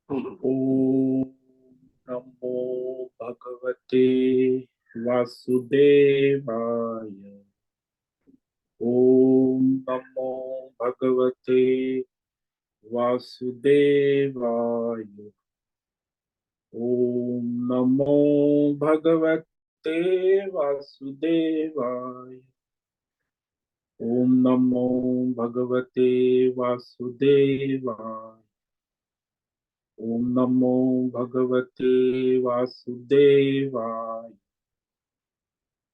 ओम नमो भगवते वासुदेवाय। ओम नमो भगवते वासुदेवाय। ओम नमो भगवते वासुदेवाय। ओम नमो भगवते वासुदेवाय। ओम नमो भगवते वासुदेवाय।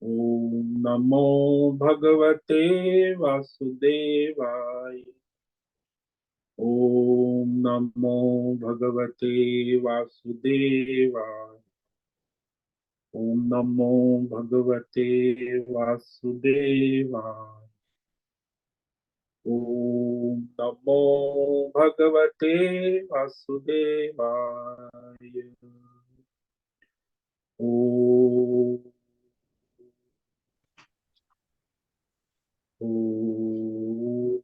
ओम नमो भगवते वासुदेवाय। ओम नमो भगवते वासुदेवाय। ओम नमो भगवते वासुदेवाय। ओम नमो भगवते वासुदेवाय। ओम ओम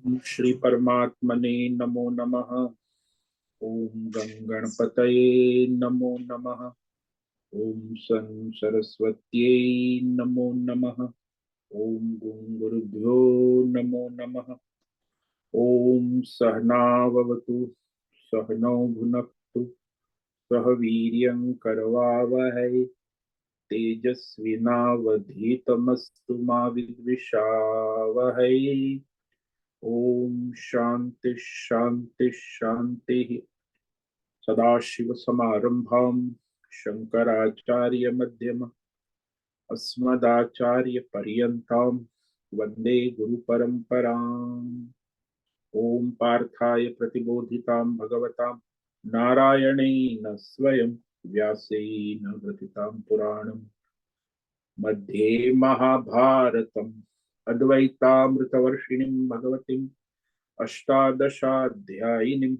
ओम श्री परमात्मने नमो नमः। ओम गं गणपतये नमो नमः। ओम सन सरस्वत्यै नमो नमः। ओम गुं गुरुभ्यो नमो नमः। ओम सहनाववतु सहनौ भुनक्तु सह वीर्यं करवावहै तेजस्विनावधीतमस्तु मा विद्विषावहै। ओम शांति शांति शांति। सदाशिव समारंभां शंकराचार्य मध्यम अस्मदाचार्य पर्यन्तां वंदे गुरु परंपराम्। ओम पार्थाय प्रतिबोधितां भगवतां नारायणेन स्वयं व्यासेन ग्रथितां पुराणं मध्ये महाभारतम् अद्वैतामृतवर्षिणीं भगवतीम् अष्टादशाध्यायिनीम्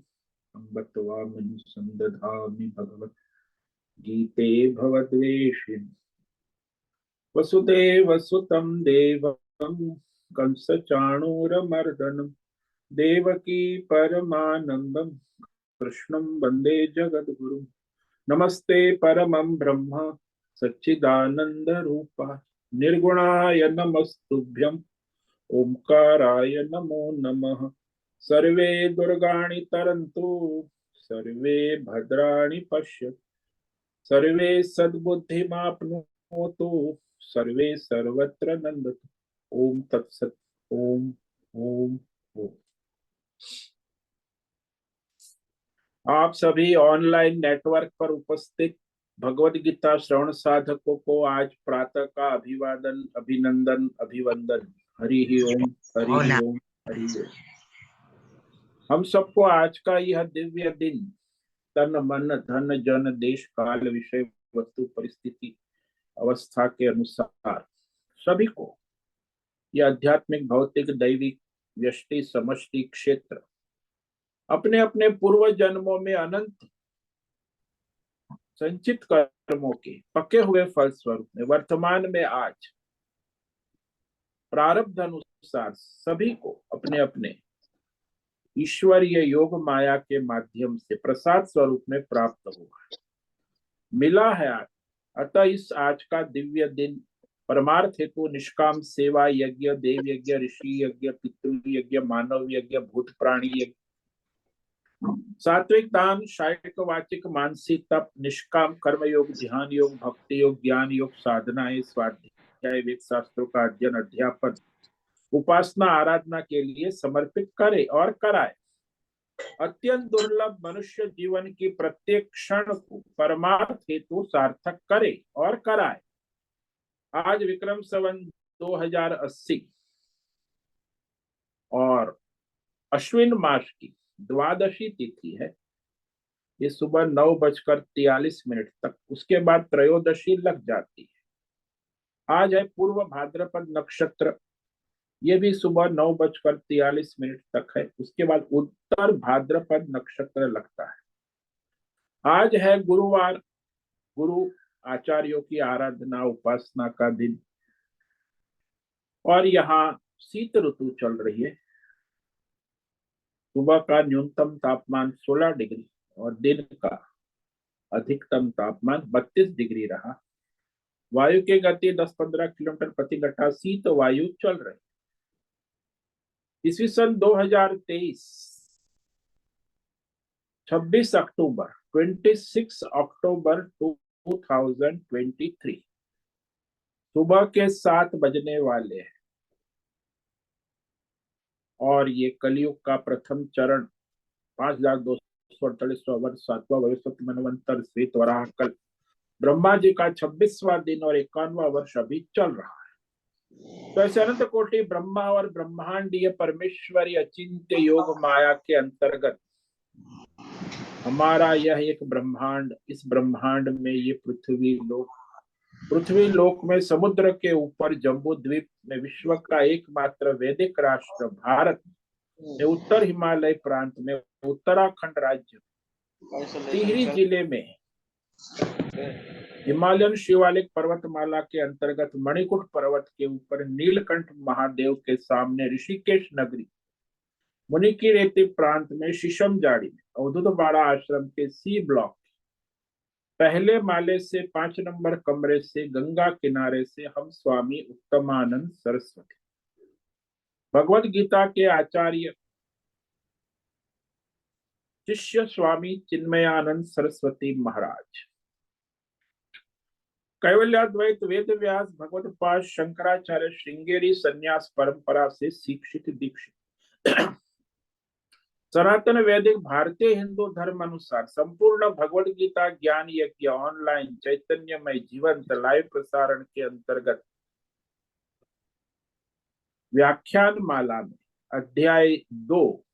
अम्ब त्वामहं सन्दधामि भगवद्गीते भवद्वेषिणि। वसुदेवसुतं देवं कंसचाणूरमर्दनं देवकी परमानन्दं कृष्णं वन्दे जगद्गुरुं। नमस्ते परमं ब्रह्म सच्चिदानन्दरूपा निर्गुणाय नमस्तुभ्यं ओंकाराय नमो नमः। सर्वे दुर्गाणि तरन्तु सर्वे भद्राणि पश्यन्तु सर्वे सद्बुद्धिमाप्नुवन्तु सर्वे सर्वत्र नन्दतु। ओम तत्सत। ओम ओम ओम। आप सभी ऑनलाइन नेटवर्क पर उपस्थित भगवद गीता श्रवण साधकों को आज प्रातः का अभिवादन अभिनंदन अभिवंदन। हरि ही ओम हरि ही ओम हरि ही ओम। हम सबको आज का यह दिव्य दिन तन मन धन जन देश काल विषय वस्तु परिस्थिति अवस्था के अनुसार सभी को यह आध्यात्मिक भौतिक दैविक व्यष्टि समष्टि क्षेत्र अपने अपने पूर्व जन्मों में अनंत संचित कर्मों के पके हुए फल स्वरूप में वर्तमान में आज प्रारब्ध अनुसार सभी को अपने अपने ईश्वरीय योग माया के माध्यम से प्रसाद स्वरूप में प्राप्त हुआ मिला है आज। अतः इस आज का दिव्य दिन परमार्थ हेतु निष्काम सेवा यज्ञ देव यज्ञ ऋषि यज्ञ पितृ यज्ञ मानव यज्ञ भूत प्राणी यज्ञ सात्विक दान शारीरिक वाचिक मानसिक तप निष्काम कर्म योग ध्यान योग भक्ति योग ज्ञान योग साधनाएं स्वाध्याय वेद शास्त्रों का अध्ययन अध्यापन उपासना आराधना के लिए समर्पित करे और कराए। अत्यंत दुर्लभ मनुष्य जीवन की प्रत्येक क्षण को परमार्थ हेतु सार्थक करे और कराए। आज विक्रम संवत 2080 और अश्विन मास की द्वादशी तिथि है। ये सुबह 9:43 तक, उसके बाद त्रयोदशी लग जाती है। आज है पूर्व भाद्रपद नक्षत्र, ये भी सुबह 9:43 तक है। उसके बाद उत्तर भाद्रपद नक्षत्र लगता है। आज है गुरुवार, गुरु आचार्यों की आराधना उपासना का दिन। और यहाँ शीत ऋतु चल रही है। सुबह का न्यूनतम तापमान 16 डिग्री और दिन का अधिकतम तापमान 32 डिग्री रहा। वायु की गति 10-15 किलोमीटर प्रति घंटा शीत वायु चल रही। ईस्वी सन 2023 26 अक्टूबर 26 अक्टूबर 2023 सुबह के 7 बजने वाले हैं। और ये कलयुग का प्रथम चरण 5248 वर्ष 7वां वैवस्वत मनवंतर श्वेत वराह कल्प ब्रह्मा जी का 26वां दिन और 51वां वर्ष अभी चल रहा है। तो ऐसे अनंत कोटि ब्रह्मा और ब्रह्मांडीय परमेश्वरी अचिंत्य योग माया के अंतर्गत हमारा यह एक ब्रह्मांड, इस ब्रह्मांड में ये पृथ्वी लोक में समुद्र के ऊपर जम्बू द्वीप में विश्व का एकमात्र वैदिक राष्ट्र भारत में उत्तर हिमालय प्रांत में उत्तराखंड राज्य टिहरी जिले में हिमालयन शिवालिक पर्वतमाला के अंतर्गत मणिकूट पर्वत के ऊपर नीलकंठ महादेव के सामने ऋषिकेश नगरी मुनि की रेती प्रांत में शीशम जाड़ी में अवधूत बाड़ा आश्रम के सी ब्लॉक पहले माले से 5 नंबर कमरे से गंगा किनारे से हम स्वामी उत्तमानंद सरस्वती भगवत गीता के आचार्य शिष्य स्वामी चिन्मयानंद सरस्वती महाराज कैवल्याद्वैत वेद व्यास भगवत पाद शंकराचार्य श्रृंगेरी संन्यास परंपरा से शिक्षित दीक्षित सनातन वैदिक भारतीय हिंदू धर्म अनुसार संपूर्ण भगवत गीता ज्ञान यज्ञ ऑनलाइन चैतन्यमय जीवंत लाइव प्रसारण के अंतर्गत व्याख्यान माला में अध्याय 2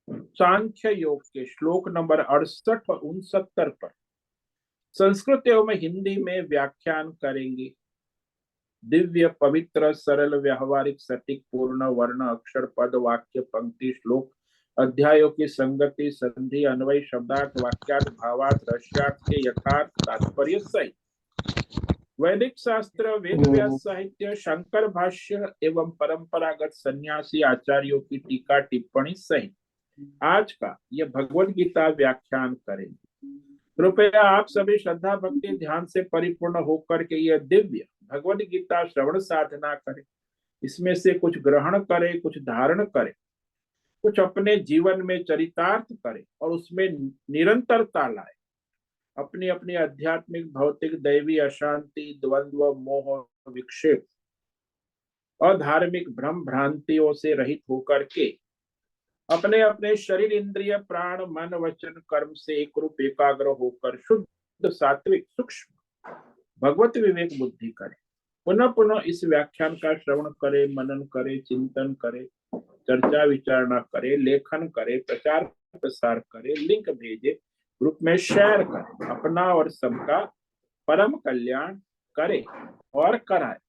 सांख्य योग के श्लोक नंबर 68 और 69 पर संस्कृत एवं हिंदी में व्याख्यान करेंगे। दिव्य पवित्र सरल व्यावहारिक सटीक पूर्ण वर्ण अक्षर पद वाक्य पंक्ति श्लोक अध्यायों की संगति संधि अन्वय शब्दार्थ वाक्यार्थ भावार्थ रस्यार्थ के यथार्थ तात्पर्य सहित वैदिक शास्त्र वेद व्यास साहित्य शंकर भाष्य एवं परंपरागत सन्यासी आचार्यों की टीका टिप्पणी सहित आज का यह भगवत गीता व्याख्यान करेंगे। कृपया आप सभी श्रद्धा भक्ति ध्यान से परिपूर्ण होकर के यह दिव्य भगवत गीता श्रवण साधना करें। इसमें से कुछ ग्रहण करें, कुछ धारण करें, कुछ अपने जीवन में चरितार्थ करें और उसमें निरंतरता लाए। अपनी अपनी आध्यात्मिक भौतिक दैवी अशांति द्वंद्व मोह विक्षेप और धार्मिक भ्रम भ्रांतियों से रहित होकर के अपने अपने शरीर इंद्रिय प्राण मन वचन कर्म से एक रूप एकाग्र होकर शुद्ध सात्विक सूक्ष्म भगवत विवेक बुद्धि करें। पुनः पुनः इस व्याख्यान का श्रवण करे, मनन करे, चिंतन करे, चर्चा विचारणा करे, लेखन करे, प्रचार प्रसार करे, लिंक भेजे, ग्रुप में शेयर करे, अपना और सबका परम कल्याण करे और कराए।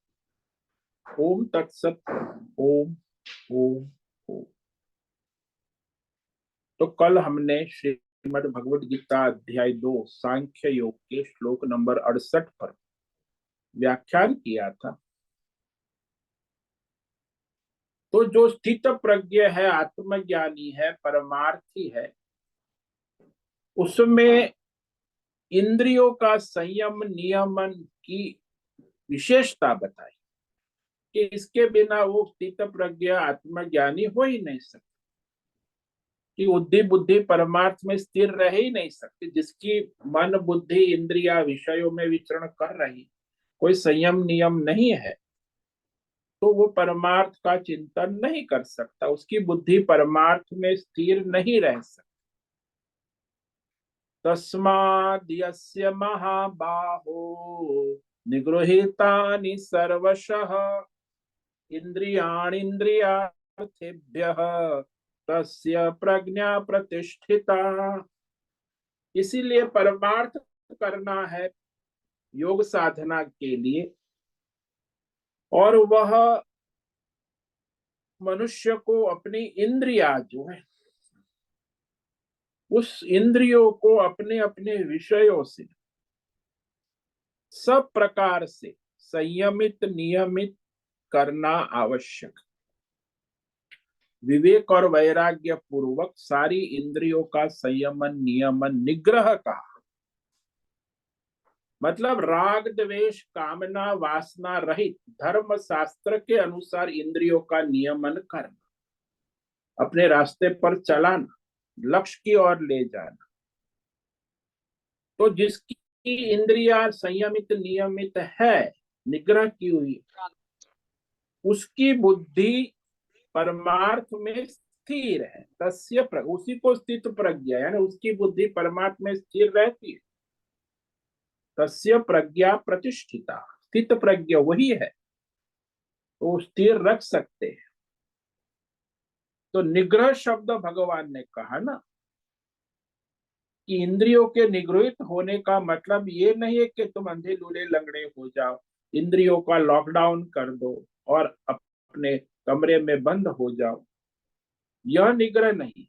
ओम तत्सत। ओम ओम ओम। तो कल हमने श्रीमद् भगवद गीता अध्याय 2 सांख्य योग के श्लोक नंबर 68 पर व्याख्यान किया था। तो जो स्थित प्रज्ञ है, आत्मज्ञानी है, परमार्थी है, उसमें इंद्रियों का संयम नियमन की विशेषता बताई कि इसके बिना वो स्थित प्रज्ञ आत्मज्ञानी हो ही नहीं सकते, कि बुद्धि बुद्धि परमार्थ में स्थिर रह ही नहीं सकती। जिसकी मन बुद्धि इंद्रिया विषयों में विचरण कर रही, कोई संयम नियम नहीं है, तो वो परमार्थ का चिंतन नहीं कर सकता, उसकी बुद्धि परमार्थ में स्थिर नहीं रह सकती। तस्माद् यस्य महाबाहो निगृहीतानि सर्वशः इंद्रियाणीन्द्रियार्थेभ्यः तस्य प्रज्ञा प्रतिष्ठिता। इसीलिए परमार्थ करना है योग साधना के लिए, और वह मनुष्य को अपनी इंद्रिया जो है उस इंद्रियों को अपने अपने विषयों से सब प्रकार से संयमित नियमित करना आवश्यक। विवेक और वैराग्य पूर्वक सारी इंद्रियों का संयमन नियमन निग्रह का मतलब राग द्वेष कामना वासना रहित धर्म शास्त्र के अनुसार इंद्रियों का नियमन करना, अपने रास्ते पर चलाना, लक्ष्य की ओर ले जाना। तो जिसकी इंद्रिया संयमित नियमित है, निग्रह की हुई, उसकी बुद्धि परमार्थ में स्थिर है। तस्य उसी को स्थित प्रज्ञा, यानी उसकी बुद्धि परमार्थ में स्थिर रहती है। तस्य प्रज्ञा प्रतिष्ठिता, स्थित प्रज्ञा वही है, तो स्थिर रख सकते हैं। तो निग्रह शब्द भगवान ने कहा ना कि इंद्रियों के निगृहित होने का मतलब ये नहीं है कि तुम अंधे लूले लंगड़े हो जाओ, इंद्रियों का लॉकडाउन कर दो और अपने कमरे में बंद हो जाओ। यह निग्रह नहीं।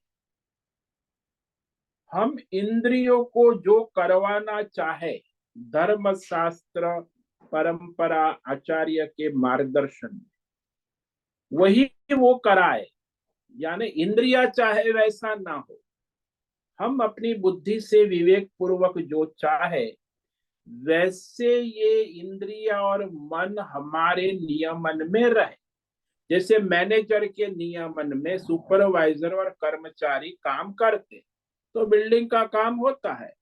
हम इंद्रियों को जो करवाना चाहे धर्म शास्त्र परंपरा आचार्य के मार्गदर्शन में वही वो कराए, यानी इंद्रिया चाहे वैसा ना हो। हम अपनी बुद्धि से विवेक पूर्वक जो चाहे वैसे ये इंद्रिया और मन हमारे नियमन में रहे। जैसे मैनेजर के नियमन में सुपरवाइजर और कर्मचारी काम करते तो बिल्डिंग का काम होता है।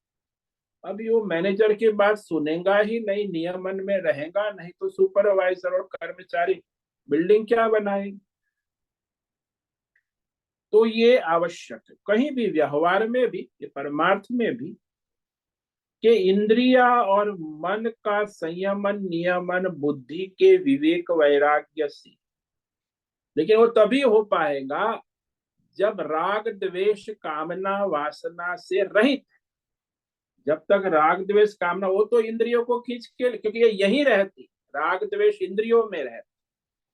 अभी वो मैनेजर की बात सुनेगा ही नहीं, नियमन में रहेगा नहीं, तो सुपरवाइजर और कर्मचारी बिल्डिंग क्या बनाएंगे। तो ये आवश्यक है कहीं भी व्यवहार में भी, ये परमार्थ में भी, कि इंद्रिया और मन का संयमन नियमन बुद्धि के विवेक वैराग्य से। लेकिन वो तभी हो पाएगा जब राग द्वेष कामना वासना से रहित। जब तक राग द्वेष कामना, वो तो इंद्रियों को खींच के, क्योंकि ये यही रहती, राग द्वेष इंद्रियों में रहता,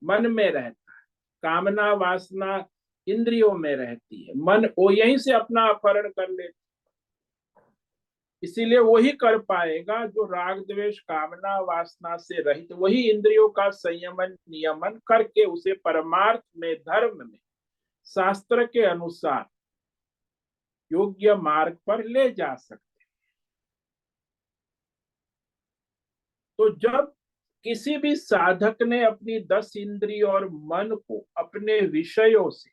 मन में रहता है, कामना वासना इंद्रियों में रहती है, मन वो यहीं से अपना अपहरण कर लेता। इसीलिए वही कर पाएगा जो राग द्वेष कामना वासना से रहित, वही इंद्रियों का संयमन नियमन करके उसे परमार्थ में धर्म में शास्त्र के अनुसार योग्य मार्ग पर ले जा सकते। तो जब किसी भी साधक ने अपनी 10 इंद्रिय और मन को अपने विषयों से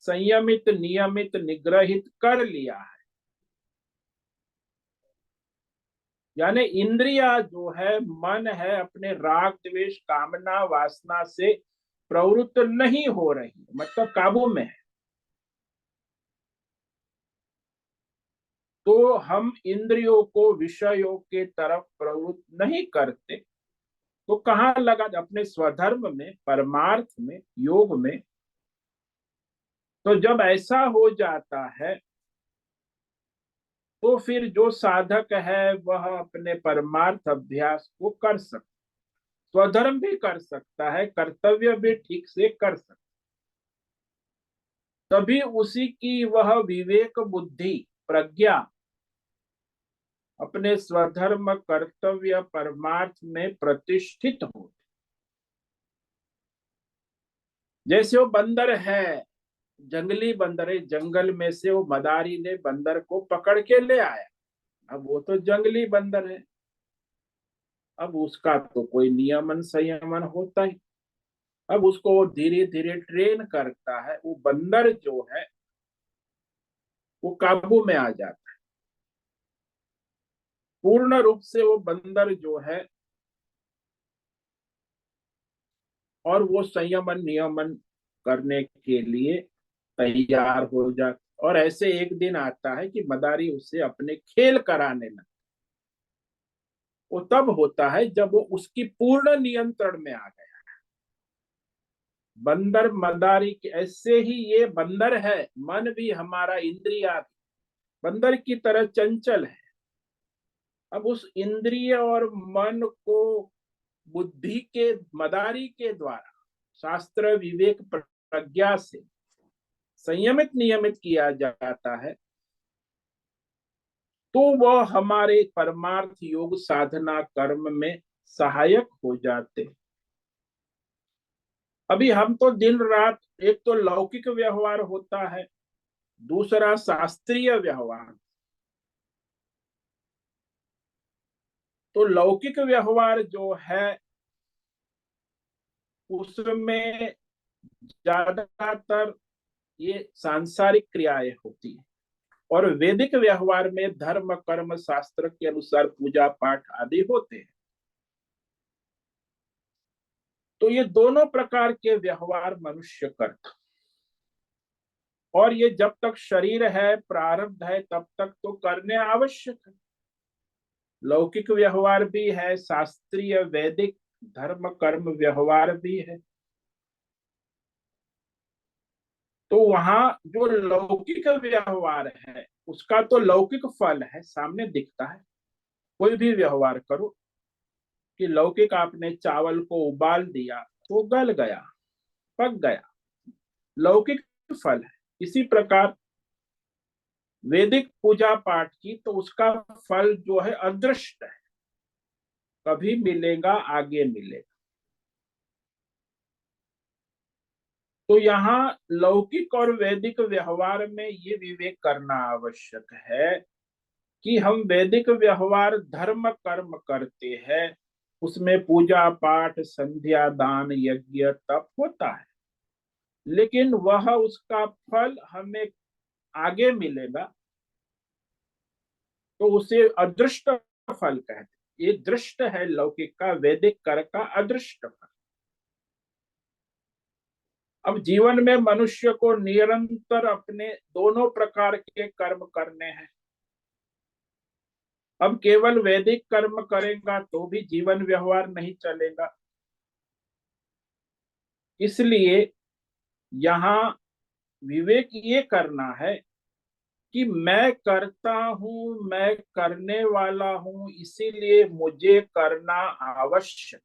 संयमित नियमित निग्रहित कर लिया है, यानी इंद्रिया जो है मन है अपने राग द्वेष कामना वासना से प्रवृत्त नहीं हो रही, मतलब काबू में है, तो हम इंद्रियों को विषयों के तरफ प्रवृत्त नहीं करते। तो कहाँ लगा, अपने स्वधर्म में परमार्थ में योग में। तो जब ऐसा हो जाता है तो फिर जो साधक है वह अपने परमार्थ अभ्यास को कर सकता, स्वधर्म भी कर सकता है, कर्तव्य भी ठीक से कर सकता। तभी उसी की वह विवेक बुद्धि प्रज्ञा अपने स्वधर्म कर्तव्य परमार्थ में प्रतिष्ठित हो। जैसे वो बंदर है, जंगली बंदर है, जंगल में से वो मदारी ने बंदर को पकड़ के ले आया। अब वो तो जंगली बंदर है, अब उसका तो कोई नियमन संयमन होता ही। अब उसको वो धीरे धीरे ट्रेन करता है, वो बंदर जो है वो काबू में आ जाता है। पूर्ण रूप से वो बंदर जो है और वो संयमन नियमन करने के लिए तैयार हो जाता। और ऐसे एक दिन आता है कि मदारी उसे अपने खेल कराने लगे। वो तब होता है जब वो उसकी पूर्ण नियंत्रण में आ गया। बंदर मदारी के ऐसे ही ये बंदर है, मन भी हमारा इंद्रिया भी बंदर की तरह चंचल है। अब उस इंद्रिय और मन को बुद्धि के मदारी के द्वारा शास्त्र विवेक प्रज्ञा से संयमित नियमित किया जाता है। तो वह हमारे परमार्थ योग साधना कर्म में सहायक हो जाते। अभी हम तो दिन रात, एक तो लौकिक व्यवहार होता है, दूसरा शास्त्रीय व्यवहार। तो लौकिक व्यवहार जो है उसमें ज्यादातर ये सांसारिक क्रियाएं होती है, और वैदिक व्यवहार में धर्म कर्म शास्त्र के अनुसार पूजा पाठ आदि होते हैं। तो ये दोनों प्रकार के व्यवहार मनुष्य करता, और ये जब तक शरीर है, प्रारब्ध है, तब तक तो करने आवश्यक है। लौकिक व्यवहार भी है, शास्त्रीय वैदिक धर्म कर्म व्यवहार भी है। तो वहां जो लौकिक व्यवहार है उसका तो लौकिक फल है, सामने दिखता है। कोई भी व्यवहार करो, कि लौकिक आपने चावल को उबाल दिया तो गल गया, पक गया, लौकिक फल है। इसी प्रकार वैदिक पूजा पाठ की तो उसका फल जो है अदृष्ट है, कभी मिलेगा, आगे मिलेगा। तो यहाँ लौकिक और वैदिक व्यवहार में ये विवेक करना आवश्यक है कि हम वैदिक व्यवहार धर्म कर्म करते हैं, उसमें पूजा पाठ संध्या दान यज्ञ तप होता है, लेकिन वह उसका फल हमें आगे मिलेगा, तो उसे अदृष्ट फल कहते। ये दृष्ट है लौकिक का, वैदिक कर का अदृष्ट फल। अब जीवन में मनुष्य को निरंतर अपने दोनों प्रकार के कर्म करने हैं। अब केवल वैदिक कर्म करेगा तो भी जीवन व्यवहार नहीं चलेगा। इसलिए यहाँ विवेक ये करना है कि मैं करता हूं, मैं करने वाला हूं, इसीलिए मुझे करना आवश्यक।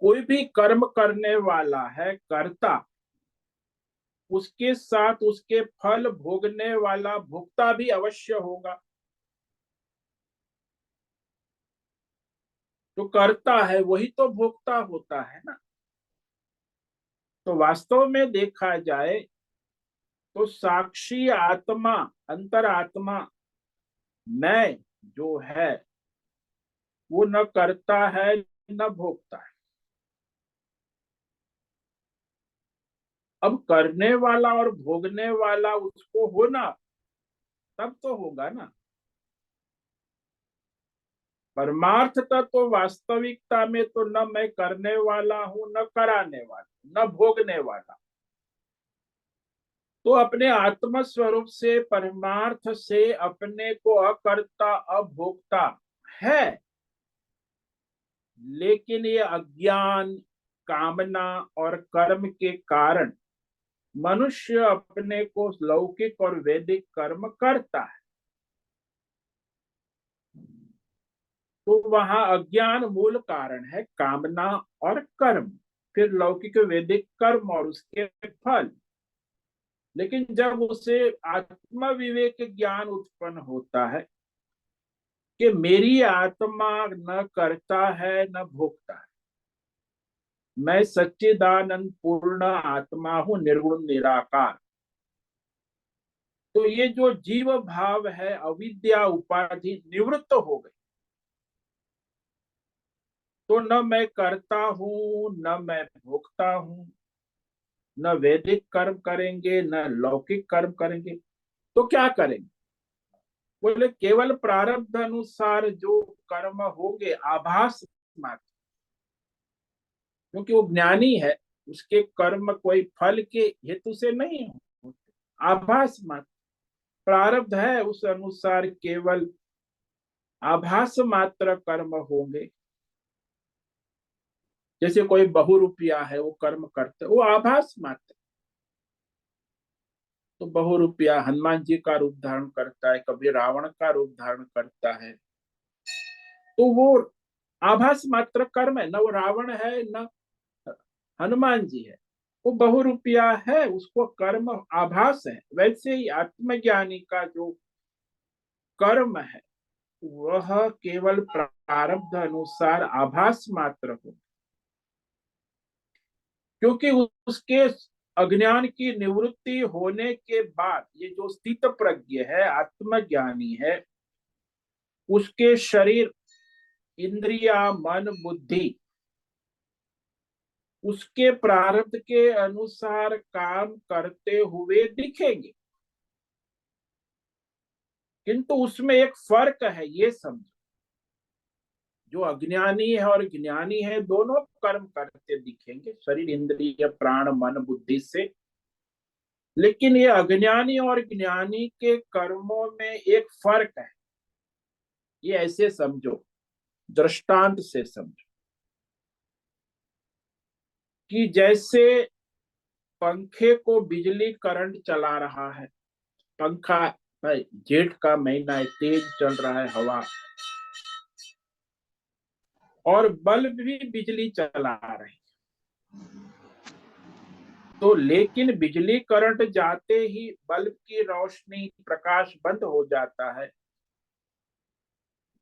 कोई भी कर्म करने वाला है, कर्ता, उसके साथ उसके फल भोगने वाला भोक्ता भी अवश्य होगा। जो करता है वही तो भोक्ता होता है ना। तो वास्तव में देखा जाए तो साक्षी आत्मा, अंतरात्मा, मैं जो है वो न करता है न भोगता है। अब करने वाला और भोगने वाला उसको होना, तब तो होगा ना। परमार्थ तत्व वास्तविकता में तो न मैं करने वाला हूं, न कराने वाला, न भोगने वाला। तो अपने आत्म स्वरूप से, परमार्थ से अपने को अकर्ता अभोक्ता है, लेकिन ये अज्ञान, कामना और कर्म के कारण मनुष्य अपने को लौकिक और वैदिक कर्म करता है। तो वहां अज्ञान मूल कारण है, कामना और कर्म, फिर लौकिक वैदिक कर्म और उसके फल। लेकिन जब उसे आत्म विवेक ज्ञान उत्पन्न होता है कि मेरी आत्मा न करता है न भोगता है, मैं सच्चिदानंद पूर्ण आत्मा हूं, निर्गुण निराकार, तो ये जो जीव भाव है, अविद्या उपाधि निवृत्त हो गई। तो न मैं करता हूं न मैं भोगता हूं, न वैदिक कर्म करेंगे न लौकिक कर्म करेंगे, तो क्या करेंगे? बोले केवल प्रारब्ध अनुसार जो कर्म होंगे, आभास मात्र, क्योंकि वो ज्ञानी है, उसके कर्म कोई फल के हेतु से नहीं होते, आभास मात्र। प्रारब्ध है उस अनुसार केवल आभास मात्र कर्म होंगे। जैसे कोई बहुरूपिया है, वो कर्म करते, वो आभास मात्र। तो बहुरूपिया हनुमान जी का रूप धारण करता है, कभी रावण का रूप धारण करता है, तो वो आभास मात्र कर्म है, न वो रावण है न हनुमान जी है, वो बहुरूपिया है, उसको कर्म आभास है। वैसे ही आत्मज्ञानी का जो कर्म है वह केवल प्रारब्ध अनुसार आभास मात्र हो, क्योंकि उसके अज्ञान की निवृत्ति होने के बाद ये जो स्थित प्रज्ञ है, आत्मज्ञानी है, उसके शरीर, इंद्रिया, मन, बुद्धि उसके प्रारब्ध के अनुसार काम करते हुए दिखेंगे। किंतु उसमें एक फर्क है, ये समझो। जो अज्ञानी है और ज्ञानी है दोनों कर्म करते दिखेंगे, शरीर, इंद्रिय, प्राण, मन, बुद्धि से। लेकिन ये अज्ञानी और ज्ञानी के कर्मों में एक फर्क है। ये ऐसे समझो, दृष्टांत से समझो कि जैसे पंखे को बिजली करंट चला रहा है। पंखा भाई, जेठ का महीना है, तेज चल रहा है हवा, और बल्ब भी बिजली चला रहे हैं। तो लेकिन बिजली करंट जाते ही बल्ब की रोशनी, प्रकाश बंद हो जाता है।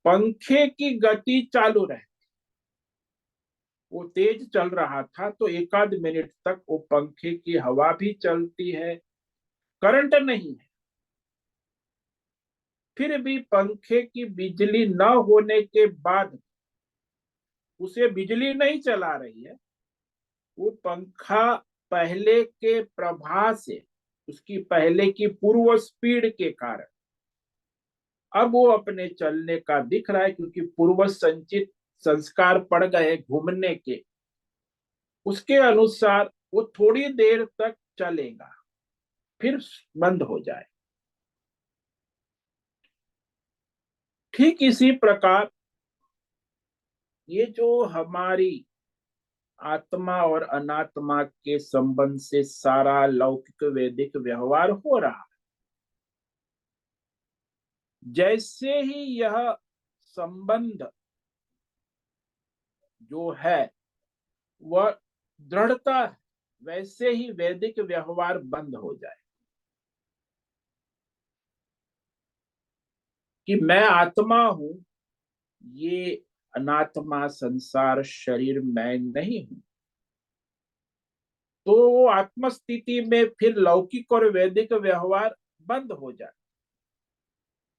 पंखे की गति चालू रहे, वो तेज चल रहा था तो एक आध मिनट तक वो पंखे की हवा भी चलती है, करंट नहीं है। फिर भी पंखे की बिजली न होने के बाद उसे बिजली नहीं चला रही है। वो पंखा पहले के प्रभाव से, उसकी पहले की पूर्व स्पीड के कारण अब वो अपने चलने का दिख रहा है, क्योंकि पूर्व संचित संस्कार पड़ गए घूमने के, उसके अनुसार वो थोड़ी देर तक चलेगा, फिर बंद हो जाए। ठीक इसी प्रकार ये जो हमारी आत्मा और अनात्मा के संबंध से सारा लौकिक वैदिक व्यवहार हो रहा है, जैसे ही यह संबंध जो है वह दृढ़ता है, वैसे ही वैदिक व्यवहार बंद हो जाए कि मैं आत्मा हूं, ये अनात्मा संसार शरीर मैं नहीं हूं। तो वो आत्मस्थिति में फिर लौकिक और वैदिक व्यवहार बंद हो जाए,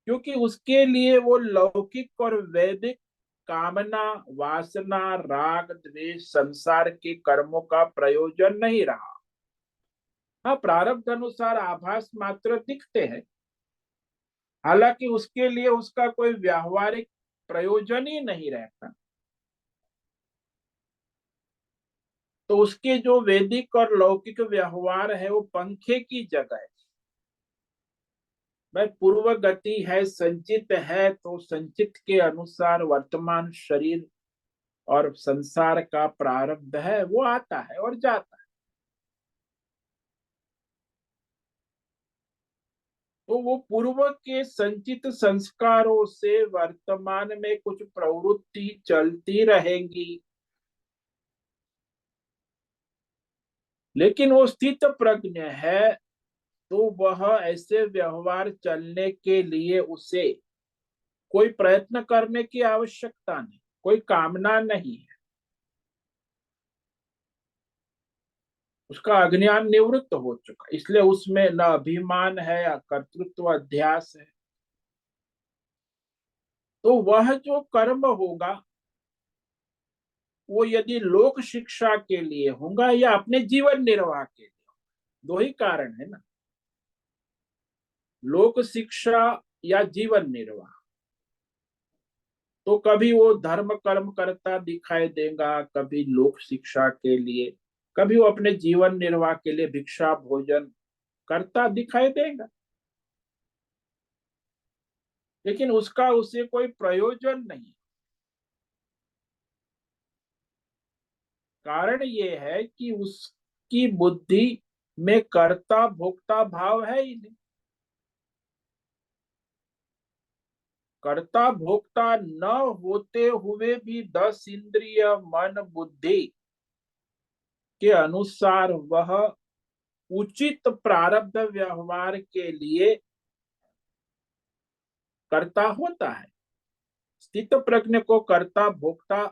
क्योंकि उसके लिए वो लौकिक और वैदिक कामना, वासना, राग, द्वेष, संसार के कर्मों का प्रयोजन नहीं रहा। हाँ, प्रारब्ध अनुसार आभास मात्र दिखते हैं, हालांकि उसके लिए उसका कोई व्यावहारिक प्रयोजन ही नहीं रहता। तो उसके जो वैदिक और लौकिक व्यवहार है वो पंखे की जगह है। भाई, पूर्व गति है, संचित है, तो संचित के अनुसार वर्तमान शरीर और संसार का प्रारब्ध है वो आता है और जाता है। तो वो पूर्व के संचित संस्कारों से वर्तमान में कुछ प्रवृत्ति चलती रहेंगी, लेकिन वो स्थित प्रज्ञ है, तो वह ऐसे व्यवहार चलने के लिए उसे कोई प्रयत्न करने की आवश्यकता नहीं, कोई कामना नहीं है। उसका अज्ञान निवृत्त हो चुका, इसलिए उसमें न अभिमान है या कर्तृत्व अध्यास है। तो वह जो कर्म होगा वो यदि लोक शिक्षा के लिए होगा या अपने जीवन निर्वाह के लिए, दो ही कारण है ना, लोक शिक्षा या जीवन निर्वाह। तो कभी वो धर्म कर्म करता दिखाई देगा, कभी लोक शिक्षा के लिए, कभी वो अपने जीवन निर्वाह के लिए भिक्षा भोजन करता दिखाई देगा, लेकिन उसका उसे कोई प्रयोजन नहीं। कारण ये है कि उसकी बुद्धि में कर्ता भोक्ता भाव है ही नहीं। कर्ता भोक्ता न होते हुए भी 10 इंद्रिय, मन, बुद्धि के अनुसार वह उचित प्रारब्ध व्यवहार के लिए कर्ता होता है। स्थित प्रज्ञ को कर्ता भोक्ता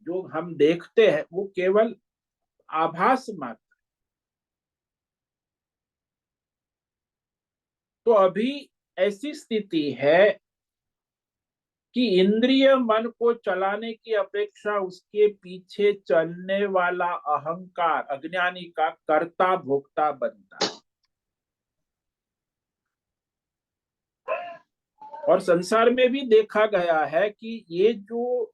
जो हम देखते हैं वो केवल आभास मात्र। तो अभी ऐसी स्थिति है कि इंद्रिय मन को चलाने की अपेक्षा उसके पीछे चलने वाला अहंकार अज्ञानी का कर्ता भोक्ता बनता है। और संसार में भी देखा गया है कि ये जो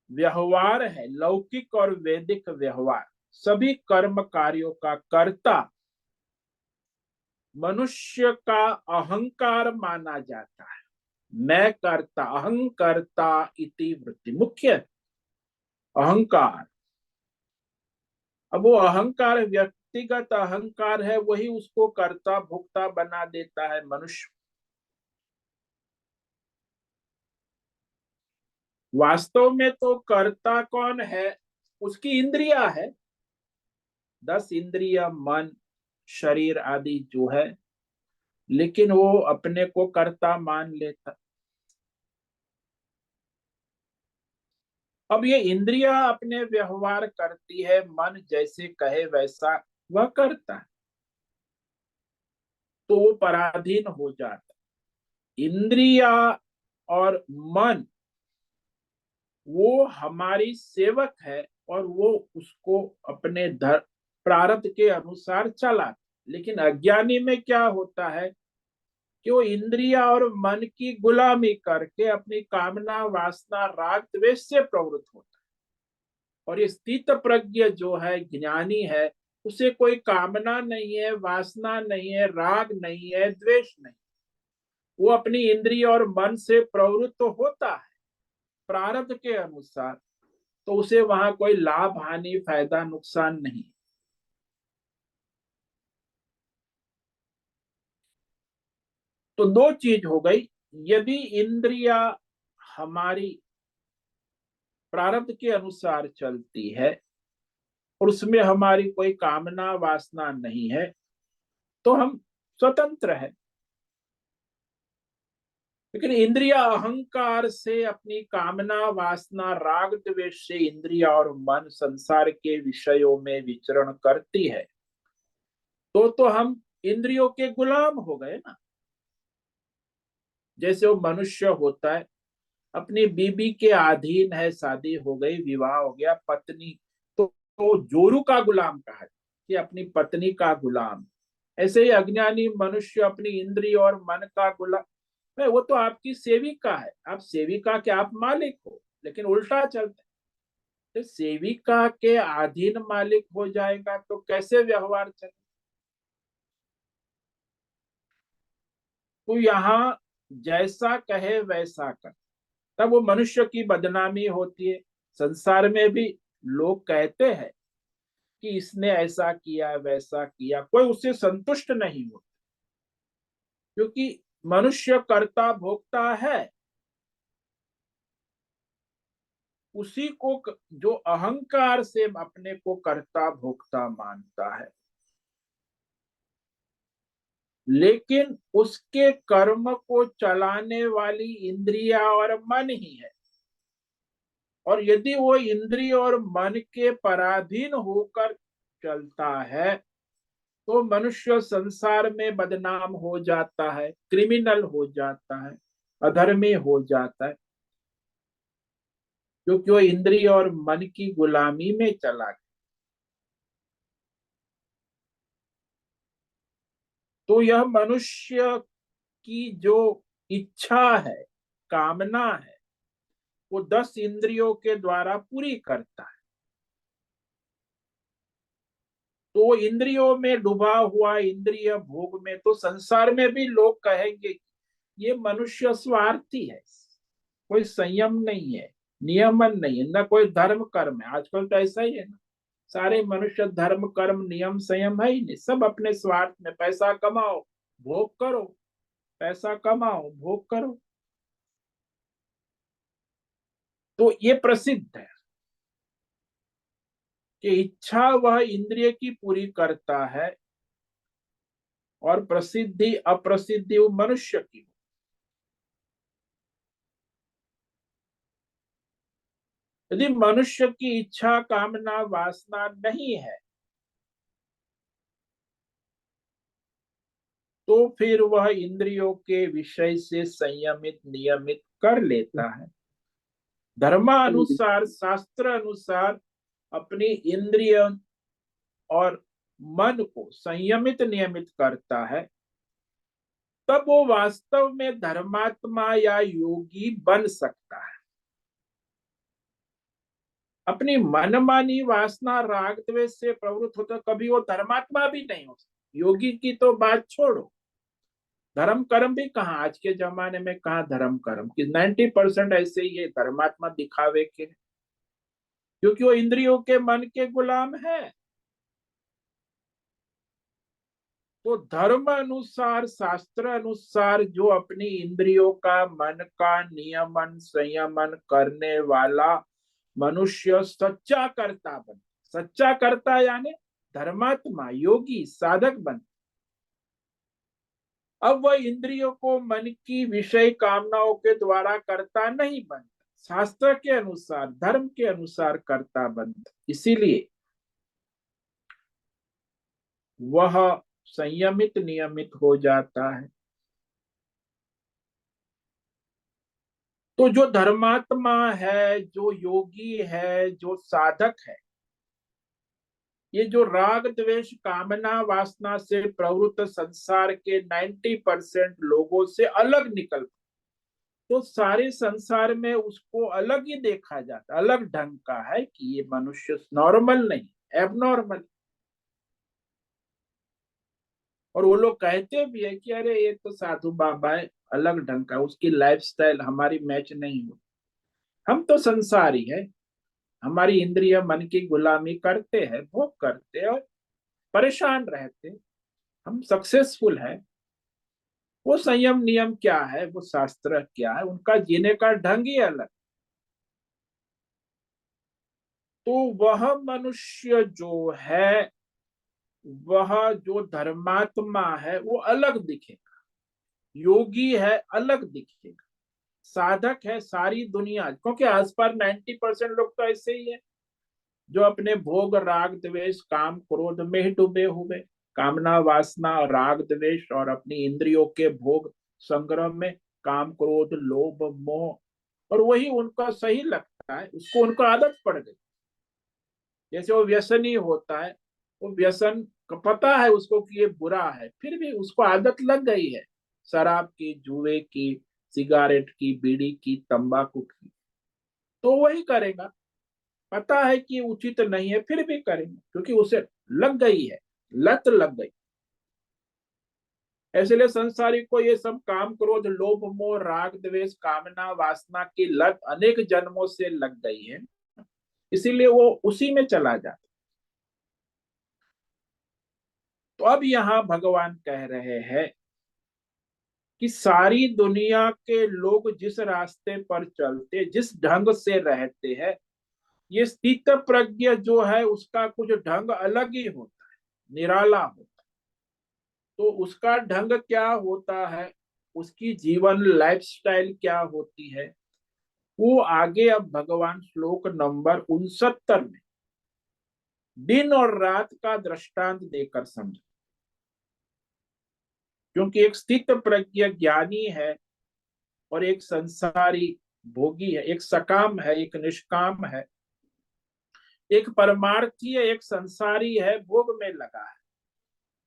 व्यवहार है, लौकिक और वैदिक व्यवहार, सभी कर्म कार्यों का कर्ता मनुष्य का अहंकार माना जाता है। मैं कर्ता, अहंकर्ता इति वृत्ति, मुख्य अहंकार। अब वो अहंकार व्यक्तिगत अहंकार है, वही उसको कर्ता भोक्ता बना देता है मनुष्य। वास्तव में तो कर्ता कौन है? उसकी इंद्रिया है, 10 इंद्रिय, मन, शरीर आदि जो है, लेकिन वो अपने को कर्ता मान लेता। अब ये इंद्रिया अपने व्यवहार करती है, मन जैसे कहे वैसा वह करता है, तो वो पराधीन हो जाता। इंद्रिया और मन वो हमारी सेवक है और वो उसको अपने प्रारब्ध के अनुसार चला। लेकिन अज्ञानी में क्या होता है कि वो इंद्रिया और मन की गुलामी करके अपनी कामना वासना राग द्वेष से प्रवृत्त होता है। और ये स्थित प्रज्ञ जो है, ज्ञानी है, उसे कोई कामना नहीं है, वासना नहीं है, राग नहीं है, द्वेष नहीं। वो अपनी इंद्रिय और मन से प्रवृत्त होता है प्रारब्ध के अनुसार, तो उसे वहां कोई लाभ हानि फायदा नुकसान नहीं। तो दो चीज हो गई, यदि इंद्रिया हमारी प्रारब्ध के अनुसार चलती है और उसमें हमारी कोई कामना वासना नहीं है, तो हम स्वतंत्र है। लेकिन इंद्रिया अहंकार से अपनी कामना वासना राग द्वेष से इंद्रिया और मन संसार के विषयों में विचरण करती है, तो हम इंद्रियों के गुलाम हो गए ना। जैसे वो मनुष्य होता है, अपनी बीबी के अधीन है, शादी हो गई, विवाह हो गया, पत्नी, तो जोरू का गुलाम कहा है कि अपनी पत्नी का गुलाम। ऐसे ही अज्ञानी मनुष्य अपनी इंद्रिय और मन का गुलाम है। वो तो आपकी सेविका है, आप सेविका के आप मालिक हो, लेकिन उल्टा चलता है। तो सेविका के अधीन मालिक हो जाएगा तो कैसे व्यवहार चले? तो यहाँ जैसा कहे वैसा कर, तब वो मनुष्य की बदनामी होती है। संसार में भी लोग कहते हैं कि इसने ऐसा किया वैसा किया, कोई उससे संतुष्ट नहीं होता, क्योंकि मनुष्य कर्ता भोक्ता है। उसी को जो अहंकार से अपने को कर्ता भोक्ता मानता है, लेकिन उसके कर्म को चलाने वाली इंद्रिया और मन ही है। और यदि वो इंद्रिय और मन के पराधीन होकर चलता है, तो मनुष्य संसार में बदनाम हो जाता है, क्रिमिनल हो जाता है, अधर्मी हो जाता है, क्योंकि वो इंद्रिय और मन की गुलामी में चला गया। तो यह मनुष्य की जो इच्छा है, कामना है, वो 10 इंद्रियों के द्वारा पूरी करता है। तो इंद्रियों में डूबा हुआ, इंद्रिय भोग में, तो संसार में भी लोग कहेंगे ये मनुष्य स्वार्थी है, कोई संयम नहीं है, नियमन नहीं है, ना कोई धर्म कर्म है। आजकल तो ऐसा ही है ना, सारे मनुष्य धर्म कर्म नियम संयम है ही नहीं, सब अपने स्वार्थ में, पैसा कमाओ भोग करो, पैसा कमाओ भोग करो। तो ये प्रसिद्ध है कि इच्छा वह इंद्रिय की पूरी करता है और प्रसिद्धि अप्रसिद्धि वो मनुष्य की। यदि मनुष्य की इच्छा कामना वासना नहीं है तो फिर वह इंद्रियों के विषय से संयमित नियमित कर लेता है, धर्मानुसार शास्त्र अनुसार अपनी इंद्रिय और मन को संयमित नियमित करता है, तब वो वास्तव में धर्मात्मा या योगी बन सकता है। अपनी मनमानी वासना राग द्वेष से प्रवृत्त होता कभी वो धर्मात्मा भी नहीं हो सकता। योगी की तो बात छोड़ो, धर्म कर्म भी कहाँ आज के जमाने में, कहाँ धर्म कर्म की 90% ऐसे ही है, धर्मात्मा दिखावे के, क्योंकि वो इंद्रियों के मन के गुलाम है। तो धर्म अनुसार शास्त्र अनुसार जो अपनी इंद्रियों का मन का नियमन संयमन करने वाला मनुष्य सच्चा कर्ता बन, सच्चा कर्ता यानी धर्मात्मा योगी साधक बन। अब वह इंद्रियों को मन की विषय कामनाओं के द्वारा करता नहीं बनता, शास्त्र के अनुसार धर्म के अनुसार करता बनता। इसीलिए वह संयमित नियमित हो जाता है। तो जो धर्मात्मा है, जो योगी है, जो साधक है, ये जो राग द्वेष कामना वासना से प्रवृत्त संसार के 90% लोगों से अलग निकल, तो सारे संसार में उसको अलग ही देखा जाता, अलग ढंग का है कि ये मनुष्य नॉर्मल नहीं, एबनॉर्मल। और वो लोग कहते भी है कि अरे ये तो साधु बाबा है, अलग ढंग का, उसकी लाइफस्टाइल हमारी मैच नहीं हो। हम तो संसारी है, हमारी इंद्रिय मन की गुलामी करते हैं, भोग करते हैं और परेशान रहते, हम सक्सेसफुल है। वो संयम नियम क्या है, वो शास्त्र क्या है, उनका जीने का ढंग ही अलग। तो वह मनुष्य जो है, वह जो धर्मात्मा है वो अलग दिखेगा, योगी है अलग दिखेगा, साधक है सारी दुनिया, क्योंकि आसपास 90% लोग तो ऐसे ही है जो अपने भोग राग द्वेष काम क्रोध में ही डूबे हुए, कामना वासना राग द्वेष और अपनी इंद्रियों के भोग संग्रह में, काम क्रोध लोभ मोह, और वही उनका सही लगता है, उसको उनको आदत पड़ गई। जैसे वो व्यसनी होता है, वो व्यसन का पता है उसको कि ये बुरा है, फिर भी उसको आदत लग गई है शराब की, जुए की, सिगारेट की, बीड़ी की, तंबाकू की, तो वही करेगा। पता है कि उचित नहीं है फिर भी करेंगे, क्योंकि उसे लग गई है, लत लग गई। इसलिए संसारी को ये सब काम क्रोध लोभ मोह राग द्वेष कामना वासना की लत अनेक जन्मों से लग गई है, इसीलिए वो उसी में चला जाता। तो अब यहाँ भगवान कह रहे हैं कि सारी दुनिया के लोग जिस रास्ते पर चलते, जिस ढंग से रहते हैं, ये स्थित प्रज्ञ जो है उसका कुछ ढंग अलग ही होता है, निराला होता है। तो उसका ढंग क्या होता है, उसकी जीवन लाइफस्टाइल क्या होती है, वो आगे अब भगवान श्लोक नंबर 69 में दिन और रात का दृष्टांत देकर समझ। क्योंकि एक स्थित प्रज्ञ ज्ञानी है और एक संसारी भोगी है, एक सकाम है एक निष्काम है, एक परमार्थी है एक संसारी है, भोग में लगा है।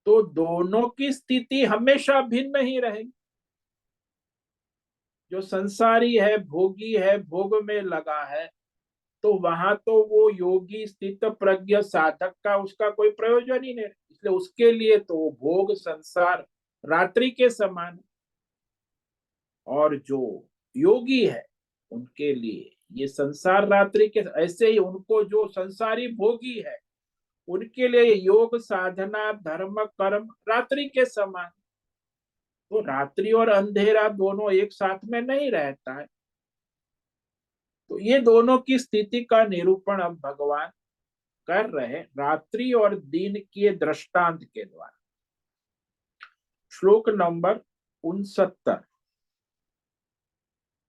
तो दोनों की स्थिति हमेशा भिन्न ही रहेगी। जो संसारी है भोगी है भोग में लगा है, तो वहां तो वो योगी स्थित प्रज्ञ साधक का उसका कोई प्रयोजन ही नहीं, इसलिए उसके लिए तो भोग संसार रात्रि के समान। और जो योगी है उनके लिए ये संसार रात्रि के, ऐसे ही उनको जो संसारी भोगी है उनके लिए योग साधना धर्म कर्म रात्रि के समान। तो रात्रि और अंधेरा दोनों एक साथ में नहीं रहता है। तो ये दोनों की स्थिति का निरूपण अब भगवान कर रहे रात्रि और दिन के दृष्टांत के द्वारा। श्लोक नंबर 69।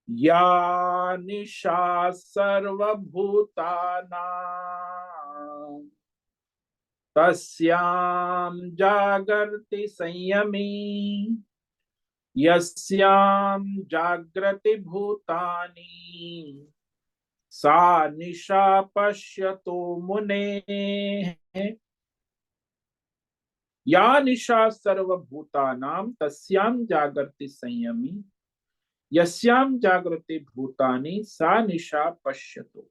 या निशा सर्वभूतानां तस्यां जागर्ति संयमी यस्यां जागृति भूतानि सा निशा पश्यतो मुने। या निशा सर्वभूतानां तस्यां जागर्ति संयमी यस्यां जागृति भूतानि सा निशा पश्यतो।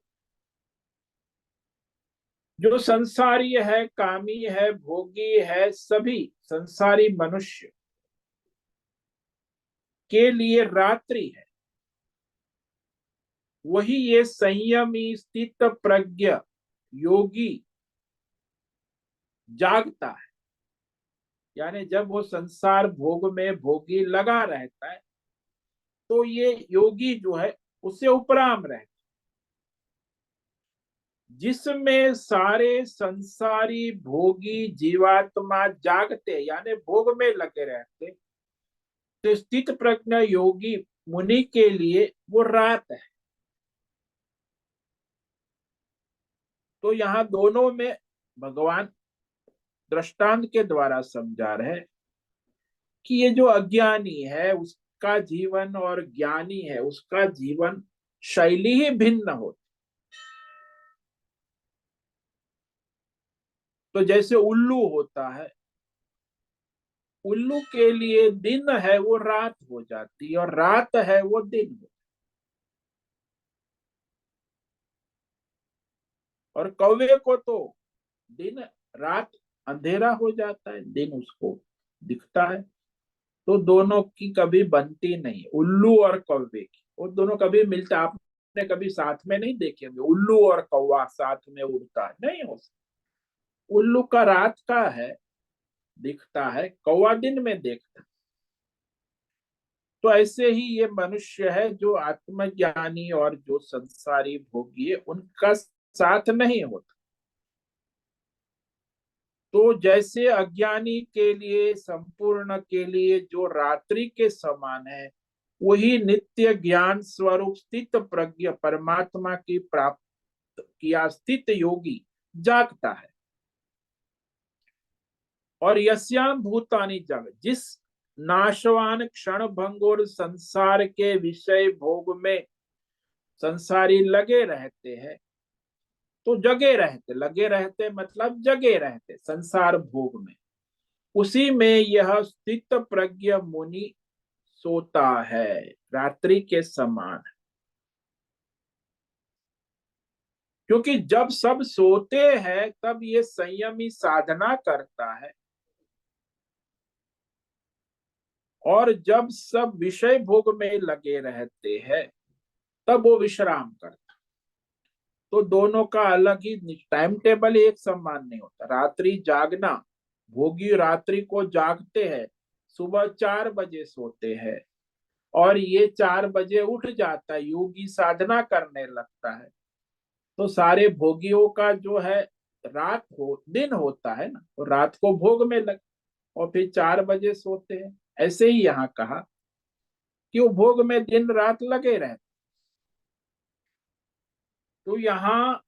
जो संसारी है, कामी है, भोगी है, सभी संसारी मनुष्य के लिए रात्रि है, वही ये संयमी स्थित प्रज्ञ योगी जागता है। यानी जब वो संसार भोग में भोगी लगा रहता है तो ये योगी जो है उससे उपराम रहता है, जिसमें सारे संसारी भोगी जीवात्मा जागते यानी भोग में लगे रहते, तो स्थित प्रज्ञ योगी मुनि के लिए वो रात है। तो यहाँ दोनों में भगवान दृष्टांत के द्वारा समझा रहे कि ये जो अज्ञानी है उसका जीवन और ज्ञानी है उसका जीवन शैली ही भिन्न होती। तो जैसे उल्लू होता है, उल्लू के लिए दिन है वो रात हो जाती और रात है वो दिन हो। और कौवे को तो दिन रात अंधेरा हो जाता है, दिन उसको दिखता है। तो दोनों की कभी बनती नहीं, उल्लू और कौवे की। वो दोनों कभी मिलता, आपने कभी साथ में नहीं देखे होंगे उल्लू और कौवा साथ में उड़ता है, नहीं हो सकता। उल्लू का रात का है, दिखता है, कौवा दिन में देखता है। तो ऐसे ही ये मनुष्य है जो आत्मज्ञानी और जो संसारी भोगी है उनका साथ नहीं होता। तो जैसे अज्ञानी के लिए, संपूर्ण के लिए जो रात्रि के समान है, वही नित्य ज्ञान स्वरूप स्थित प्रज्ञ परमात्मा की प्राप्त किया स्थित योगी जागता है। और यस्याम भूतानि जग, जिस नाशवान क्षण भंगुर संसार के विषय भोग में संसारी लगे रहते हैं, तो जगे रहते, लगे रहते मतलब जगे रहते संसार भोग में, उसी में यह स्थित प्रज्ञ मुनि सोता है, रात्रि के समान। क्योंकि जब सब सोते हैं तब ये संयमी साधना करता है, और जब सब विषय भोग में लगे रहते हैं तब वो विश्राम करता। तो दोनों का अलग ही टाइम टेबल एक समान नहीं होता। रात्रि जागना, भोगी रात्रि को जागते हैं, सुबह 4 बजे सोते हैं और ये 4 बजे उठ जाता है, योगी साधना करने लगता है। तो सारे भोगियों का जो है रात हो दिन होता है ना, तो रात को भोग में लग और फिर 4 बजे सोते हैं। ऐसे ही यहाँ कहा कि वो भोग में दिन रात लगे रहते। तो यहाँ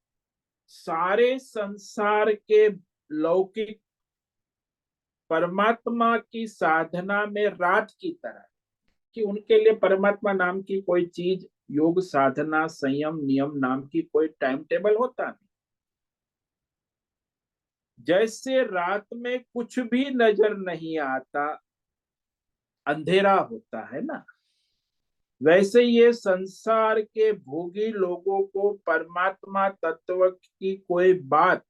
सारे संसार के लौकिक परमात्मा की साधना में रात की तरह, कि उनके लिए परमात्मा नाम की कोई चीज, योग साधना संयम नियम नाम की कोई टाइम टेबल होता नहीं। जैसे रात में कुछ भी नजर नहीं आता, अंधेरा होता है ना, वैसे ये संसार के भोगी लोगों को परमात्मा तत्व की कोई बात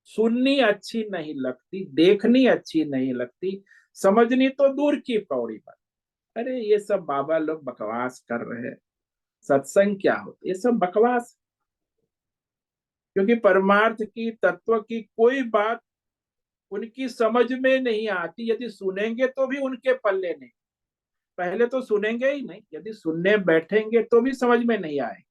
सुननी अच्छी नहीं लगती, देखनी अच्छी नहीं लगती, समझनी तो दूर की पौड़ी बात। अरे ये सब बाबा लोग बकवास कर रहे हैं, सत्संग क्या होता, ये सब बकवास। क्योंकि परमार्थ की तत्व की कोई बात उनकी समझ में नहीं आती। यदि सुनेंगे तो भी उनके पल्ले नहीं, पहले तो सुनेंगे ही नहीं, यदि सुनने बैठेंगे तो भी समझ में नहीं आए।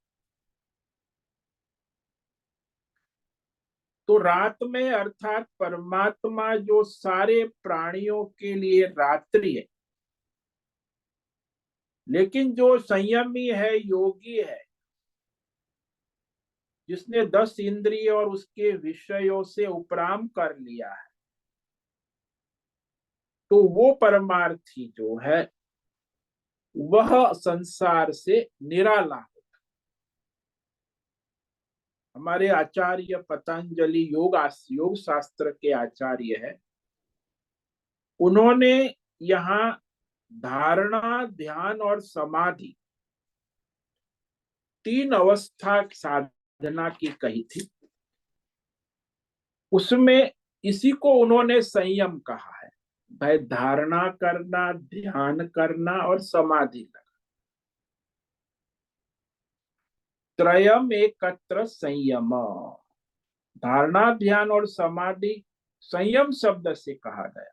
तो रात में अर्थात परमात्मा जो सारे प्राणियों के लिए रात्रि है, लेकिन जो संयमी है, योगी है, जिसने 10 इंद्रिय और उसके विषयों से उपराम कर लिया है, तो वो परमार्थी जो है वह संसार से निराला है। हमारे आचार्य पतंजलि योग शास्त्र के आचार्य है, उन्होंने यहाँ धारणा, ध्यान और समाधि 3 अवस्था साधना की कही थी। उसमें इसी को उन्होंने संयम कहा है। भाई, धारणा करना, ध्यान करना और समाधि करना, त्रयम एकत्र संयम। धारणा, ध्यान और समाधि संयम शब्द से कहा गया।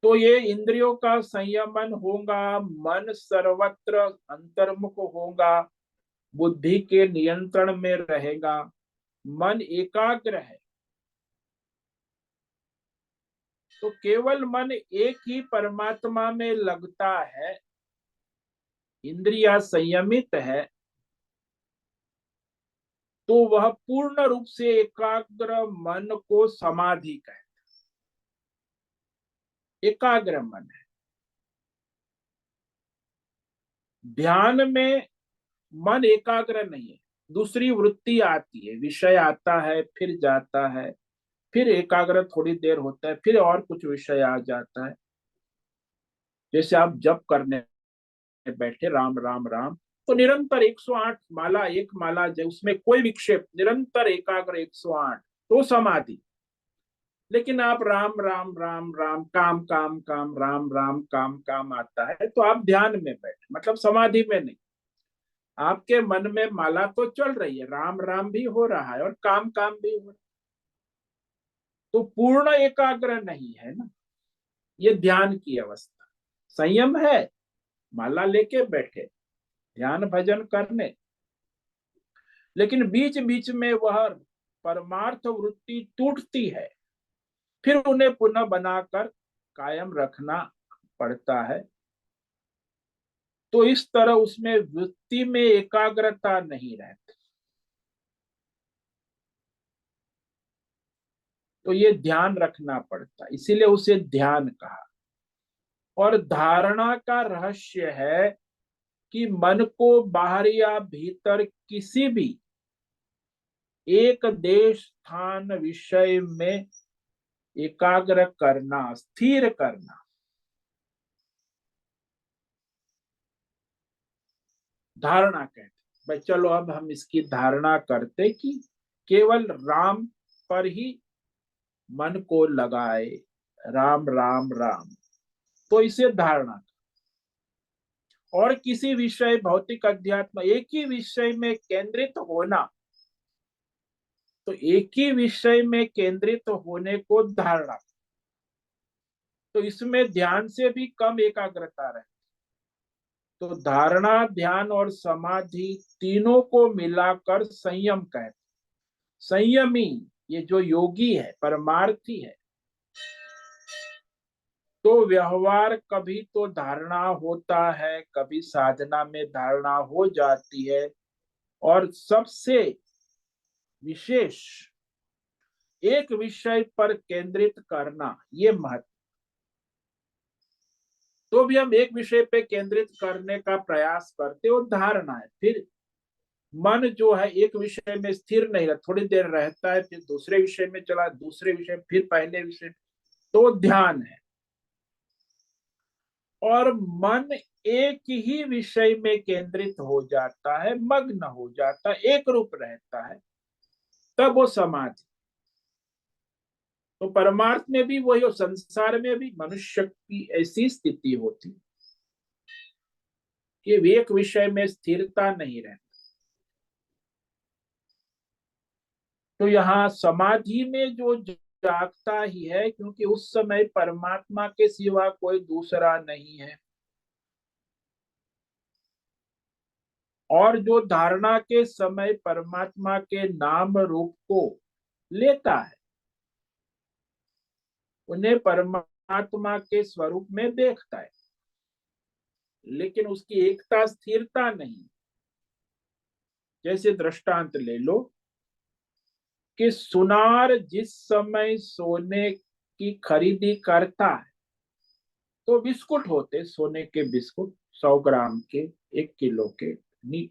तो ये इंद्रियों का संयमन होगा, मन सर्वत्र अंतर्मुख होगा, बुद्धि के नियंत्रण में रहेगा, मन एकाग्र है। तो केवल मन एक ही परमात्मा में लगता है, इंद्रिया संयमित है, तो वह पूर्ण रूप से एकाग्र मन को समाधि कहते हैं। एकाग्र मन है। ध्यान में मन एकाग्र नहीं है, दूसरी वृत्ति आती है, विषय आता है, फिर जाता है, फिर एकाग्र थोड़ी देर होता है, फिर और कुछ विषय आ जाता है। जैसे आप जप करने बैठे राम राम राम, तो निरंतर 108 माला, एक माला उसमें कोई विक्षेप, निरंतर एकाग्र 108, तो समाधि। लेकिन आप राम राम राम राम, काम काम काम, राम राम काम काम आता है, तो आप ध्यान में बैठे, मतलब समाधि में नहीं। आपके मन में माला तो चल रही है, राम राम भी हो रहा है और काम काम भी हो रहा है, तो पूर्ण एकाग्र नहीं है ना। ये ध्यान की अवस्था। संयम है, माला लेके बैठे, ध्यान भजन करने, लेकिन बीच बीच में वह परमार्थ वृत्ति टूटती है, फिर उन्हें पुनः बनाकर कायम रखना पड़ता है। तो इस तरह उसमें वृत्ति में एकाग्रता नहीं रहती। तो ये ध्यान रखना पड़ता, इसीलिए उसे ध्यान कहा। और धारणा का रहस्य है कि मन को बाहर या भीतर किसी भी एक देश, स्थान, विषय में एकाग्र करना, स्थिर करना। धारणा कहते भाई, चलो अब हम इसकी धारणा करते कि केवल राम पर ही मन को लगाए, राम राम राम, तो इसे धारणा। और किसी विषय, भौतिक अध्यात्म, एक ही विषय में केंद्रित होना, तो एक ही विषय में केंद्रित होने को धारणा। तो इसमें ध्यान से भी कम एकाग्रता रहे। तो धारणा, ध्यान और समाधि तीनों को मिलाकर संयम कहते। संयमी, ये जो योगी है, परमार्थी है, तो व्यवहार कभी तो धारणा होता है, कभी साधना में धारणा हो जाती है, और सबसे विशेष एक विषय पर केंद्रित करना, ये महत्व। तो भी हम एक विषय पे केंद्रित करने का प्रयास करते, वो धारणा है। फिर मन जो है एक विषय में स्थिर नहीं रहता, थोड़ी देर रहता है, फिर दूसरे विषय में चला, दूसरे विषय, फिर पहले विषय, तो ध्यान है। और मन एक ही विषय में केंद्रित हो जाता है, मग्न हो जाता है, एक रूप रहता है, तब वो समाधि। तो परमार्थ में भी वही, और संसार में भी मनुष्य की ऐसी स्थिति होती कि एक विषय में स्थिरता नहीं रहती। तो यहाँ समाधि में जो जागता ही है, क्योंकि उस समय परमात्मा के सिवा कोई दूसरा नहीं है। और जो धारणा के समय परमात्मा के नाम रूप को लेता है, उन्हें परमात्मा के स्वरूप में देखता है, लेकिन उसकी एकता स्थिरता नहीं। जैसे दृष्टांत ले लो कि सुनार जिस समय सोने की खरीदी करता है, तो बिस्कुट होते, सोने के बिस्कुट 100 ग्राम के, 1 किलो के, नहीं,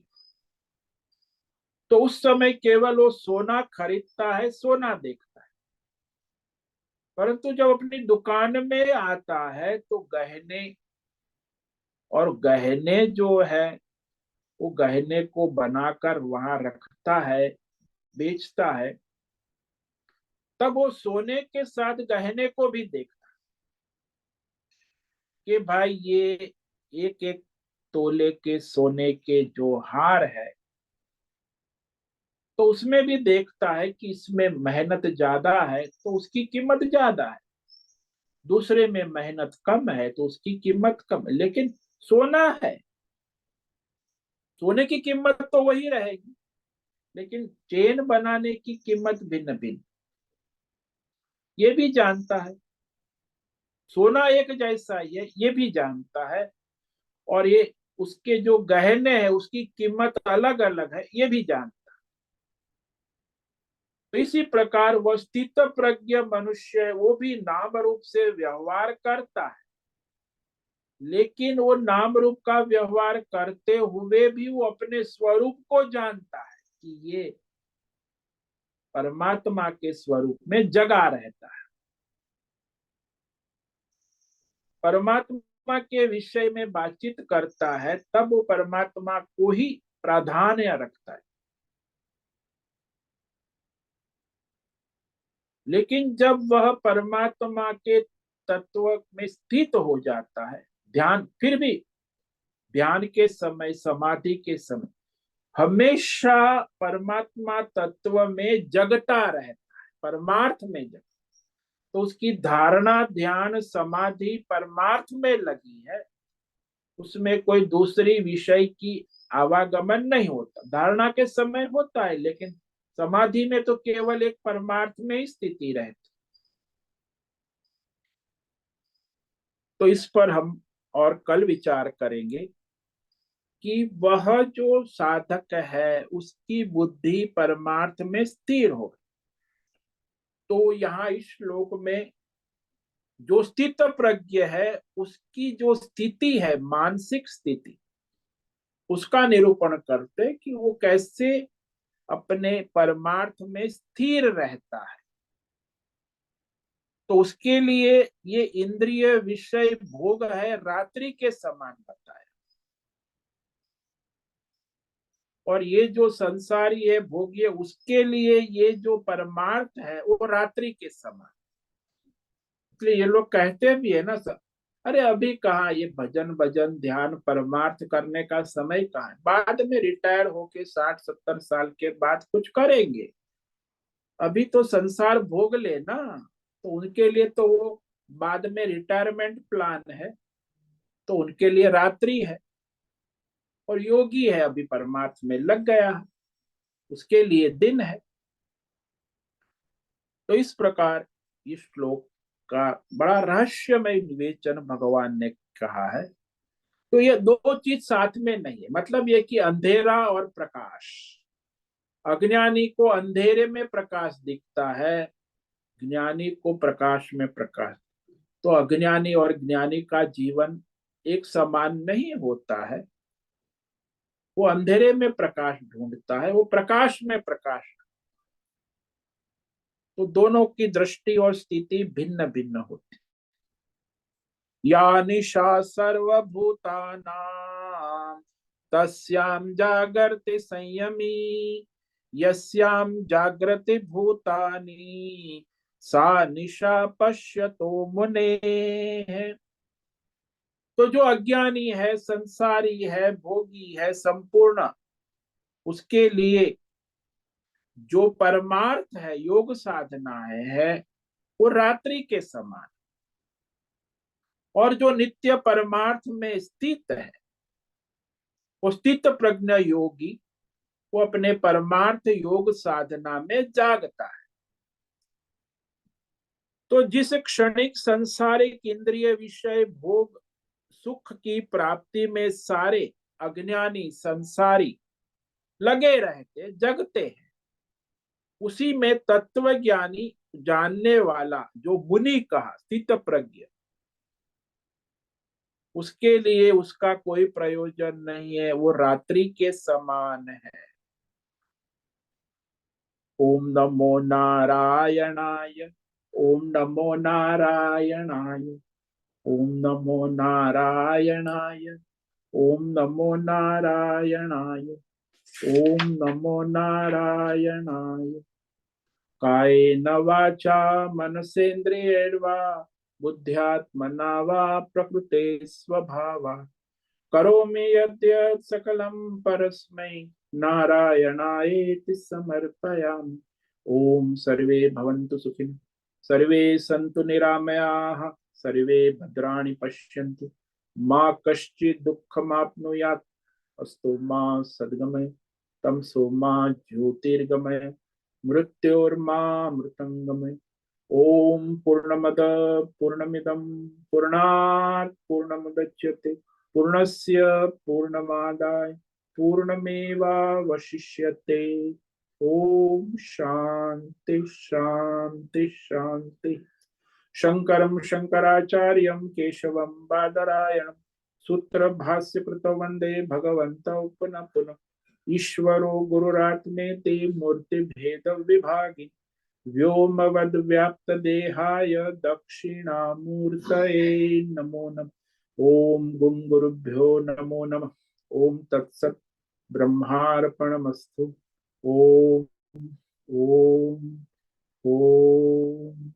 तो उस समय केवल वो सोना खरीदता है, सोना देखता है। परंतु जब अपनी दुकान में आता है तो गहने, और गहने जो है वो गहने को बनाकर वहां रखता है, बेचता है, तब वो सोने के साथ गहने को भी देखता है कि भाई ये एक एक तोले के सोने के जो हार है, तो उसमें भी देखता है कि इसमें मेहनत ज्यादा है तो उसकी कीमत ज्यादा है, दूसरे में मेहनत कम है तो उसकी कीमत कम है। लेकिन सोना है, सोने की कीमत तो वही रहेगी, लेकिन चेन बनाने की कीमत भिन्न भिन्न, ये भी जानता है। सोना एक जैसा ही है, ये भी जानता है। और ये उसके जो गहने हैं उसकी कीमत अलग अलग है, ये भी जानता है। तो इसी प्रकार वह स्थित प्रज्ञ मनुष्य है, वो भी नाम रूप से व्यवहार करता है, लेकिन वो नाम रूप का व्यवहार करते हुए भी वो अपने स्वरूप को जानता है कि ये परमात्मा के स्वरूप में जगा रहता है, परमात्मा के विषय में बातचीत करता है, तब वो परमात्मा को ही प्राधान्य रखता है। लेकिन जब वह परमात्मा के तत्व में स्थित हो जाता है, ध्यान, फिर भी ध्यान के समय, समाधि के समय हमेशा परमात्मा तत्व में जगता रहता है, परमार्थ में जगता, तो उसकी धारणा, ध्यान, समाधि परमार्थ में लगी है, उसमें कोई दूसरी विषय की आवागमन नहीं होता। धारणा के समय होता है, लेकिन समाधि में तो केवल एक परमार्थ में ही स्थिति रहती। तो इस पर हम और कल विचार करेंगे कि वह जो साधक है उसकी बुद्धि परमार्थ में स्थिर हो। तो यहाँ इस श्लोक में जो स्थित प्रज्ञ है उसकी जो स्थिति है, मानसिक स्थिति, उसका निरूपण करते कि वो कैसे अपने परमार्थ में स्थिर रहता है। तो उसके लिए ये इंद्रिय विषय भोग है रात्रि के समान बताया, और ये जो संसारी है भोग्य, उसके लिए ये जो परमार्थ है वो रात्रि के समान। इसलिए ये लोग कहते भी है ना सर, अरे अभी कहाँ ये भजन भजन ध्यान परमार्थ करने का समय कहाँ है, बाद में रिटायर होके 60-70 साल के बाद कुछ करेंगे, अभी तो संसार भोग ले ना। तो उनके लिए तो वो बाद में रिटायरमेंट प्लान है, तो उनके लिए रात्रि है। और योगी है अभी परमार्थ में लग गया है, उसके लिए दिन है। तो इस प्रकार इस श्लोक का बड़ा रहस्यमय विवेचन भगवान ने कहा है। तो ये दो चीज साथ में नहीं है, मतलब ये कि अंधेरा और प्रकाश, अज्ञानी को अंधेरे में प्रकाश दिखता है, ज्ञानी को प्रकाश में प्रकाश। तो अज्ञानी और ज्ञानी का जीवन एक समान नहीं होता है, वो अंधेरे में प्रकाश ढूंढता है, वो प्रकाश में प्रकाश। तो दोनों की दृष्टि और स्थिति भिन्न भिन्न होती। या निशा सर्वभूतानां तस्यां जागर्ति संयमी, यस्यां जागृति भूतानि सा निशा पश्यतो मुने। तो जो अज्ञानी है, संसारी है, भोगी है, संपूर्ण, उसके लिए जो परमार्थ है, योग साधना है, वो रात्रि के समान। और जो नित्य परमार्थ में स्थित है, वो स्थित प्रज्ञ योगी वो अपने परमार्थ योग साधना में जागता है। तो जिस क्षणिक संसारिक इंद्रिय विषय भोग सुख की प्राप्ति में सारे अज्ञानी संसारी लगे रहते जगते हैं, उसी में तत्व ज्ञानी जानने वाला जो मुनि कहा स्थित प्रज्ञ, उसके लिए उसका कोई प्रयोजन नहीं है, वो रात्रि के समान है। ओम नमो नारायणाय, ओम नमो नारायणाय, ओम नमो नारायणाय, ओम नमो नारायणाय, ओम नमो नारायणाय। कायेन वाचा मनसेन्द्रियैर्वा बुद्ध्यात्मना वा प्रकृते स्वभावात् करोमि यद्यत् सकलं परस्मै नारायणायेति समर्पयामि। ओम सर्वे भवन्तु सुखिनः, सर्वे सन्तु निरामयाः, सर्वे भद्राणि पश्यन्तु, मा कश्चित् दुःखमाप्नुयात्, अस्तु मा सद्गमय, तमसो मा ज्योतिर्गमय, मृत्योर्मा मृतंगमय। ओम पूर्णमद पूर्णमिदं पूर्णात् पूर्णमुदच्यते पूर्णस्य पूर्णमादाय पूर्णमेवावशिष्यते। ओम शांति शांति शांति। शंकरं शंकराचार्यं केशवं बादरायणं सूत्र भाष्य कृतो वंदे भगवन्तौ पुनः पुनः। ईश्वरो गुरुरात्मेति मूर्ति भेद विभागी व्योमवद् व्याप्त देहाय दक्षिणामूर्तये नमो नमः। ओम गुं गुरुभ्यो नमो नमः। ओम तत्सत् ब्रह्मार्पणमस्तु। ओम ओम ओम।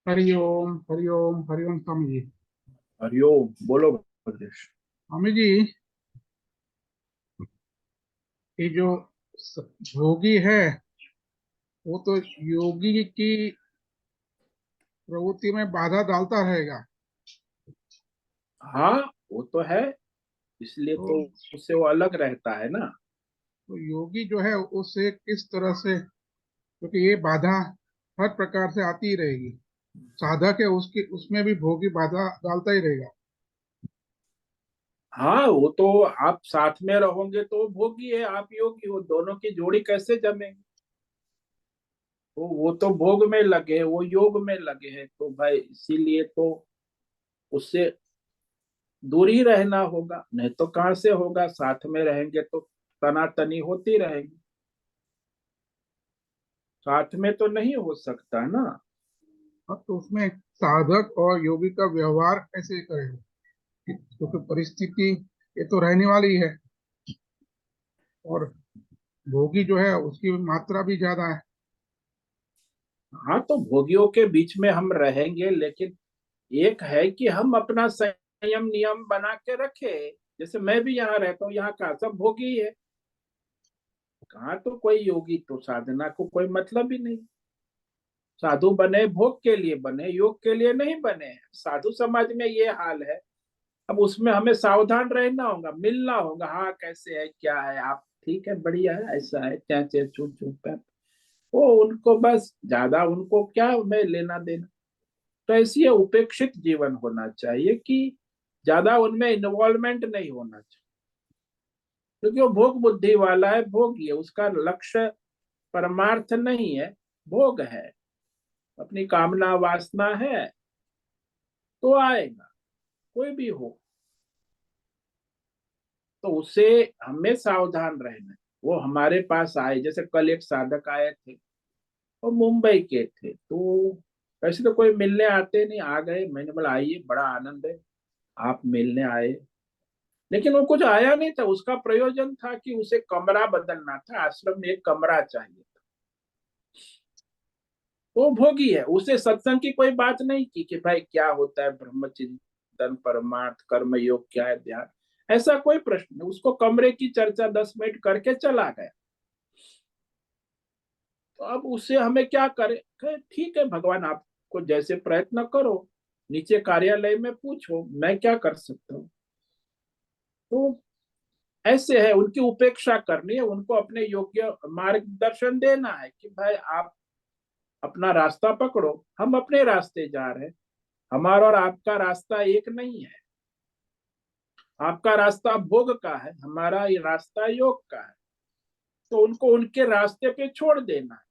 हरिओम हरिओम हरिओम। स्वामी जी, हरिओम। बोलो भद्रेश। स्वामी जी, ये जो भोगी है वो तो योगी की प्रवृत्ति में बाधा डालता रहेगा। हाँ वो तो है, इसलिए तो, तो उससे वो अलग रहता है ना। तो योगी जो है उससे किस तरह से, क्योंकि ये बाधा हर प्रकार से आती ही रहेगी। साधक है उसकी, उसमें भी भोगी बाधा डालता ही रहेगा। हाँ वो तो आप साथ में रहोगे तो भोगी है, आप योगी हो, दोनों की जोड़ी कैसे जमेगी। वो तो भोग में लगे हैं, वो योग में लगे हैं, तो भाई इसीलिए तो उससे दूर ही रहना होगा, नहीं तो कहाँ से होगा। साथ में रहेंगे तो तनातनी होती रहेगी, साथ में तो नहीं हो सकता ना। अब तो उसमें साधक और योगी का व्यवहार कैसे करेगा, क्योंकि परिस्थिति ये तो रहने वाली है, और भोगी जो है उसकी मात्रा भी ज्यादा है। हाँ तो भोगियों के बीच में हम रहेंगे, लेकिन एक है कि हम अपना संयम नियम बना के रखे। जैसे मैं भी यहाँ रहता हूँ, यहाँ का सब भोगी है, कहाँ तो कोई योगी, तो साधना को कोई मतलब ही नहीं। साधु बने भोग के लिए बने, योग के लिए नहीं बने। साधु समाज में ये हाल है। अब उसमें हमें सावधान रहना होगा, मिलना होगा, हाँ कैसे है क्या है आप, ठीक है बढ़िया है ऐसा है क्या चेर चुप चुप पे वो उनको बस ज्यादा उनको क्या मैं लेना देना। तो ऐसी ये उपेक्षित जीवन होना चाहिए कि ज्यादा उनमें इन्वॉल्वमेंट नहीं होना चाहिए, क्योंकि वो भोग बुद्धि वाला है, भोग है, उसका लक्ष्य परमार्थ नहीं है, भोग है, अपनी कामना वासना है, तो आएगा कोई भी हो। तो उससे हमें सावधान रहना है। वो हमारे पास आए, जैसे कल एक साधक आए थे, वो मुंबई के थे, तो वैसे तो कोई मिलने आते नहीं, आ गए, मैंने बोला आइए, बड़ा आनंद है आप मिलने आए। लेकिन वो कुछ आया नहीं था, उसका प्रयोजन था कि उसे कमरा बदलना था, आश्रम में एक कमरा चाहिए। वो भोगी है, उसे सत्संग की कोई बात नहीं की कि भाई क्या होता है ब्रह्म चिंतन, परमार्थ, कर्म योग क्या है, ध्यान, ऐसा कोई प्रश्न नहीं। उसको कमरे की चर्चा 10 मिनट करके चला गया। तो अब उससे हमें क्या करें? कहे, ठीक है भगवान, आपको जैसे प्रयत्न करो, नीचे कार्यालय में पूछो, मैं क्या कर सकता हूँ। तो ऐसे है, उनकी उपेक्षा करनी है, उनको अपने योग्य मार्गदर्शन देना है कि भाई आप अपना रास्ता पकड़ो, हम अपने रास्ते जा रहे हैं। हमारा और आपका रास्ता एक नहीं है। आपका रास्ता भोग का है, हमारा ये रास्ता योग का है। तो उनको उनके रास्ते पे छोड़ देना है,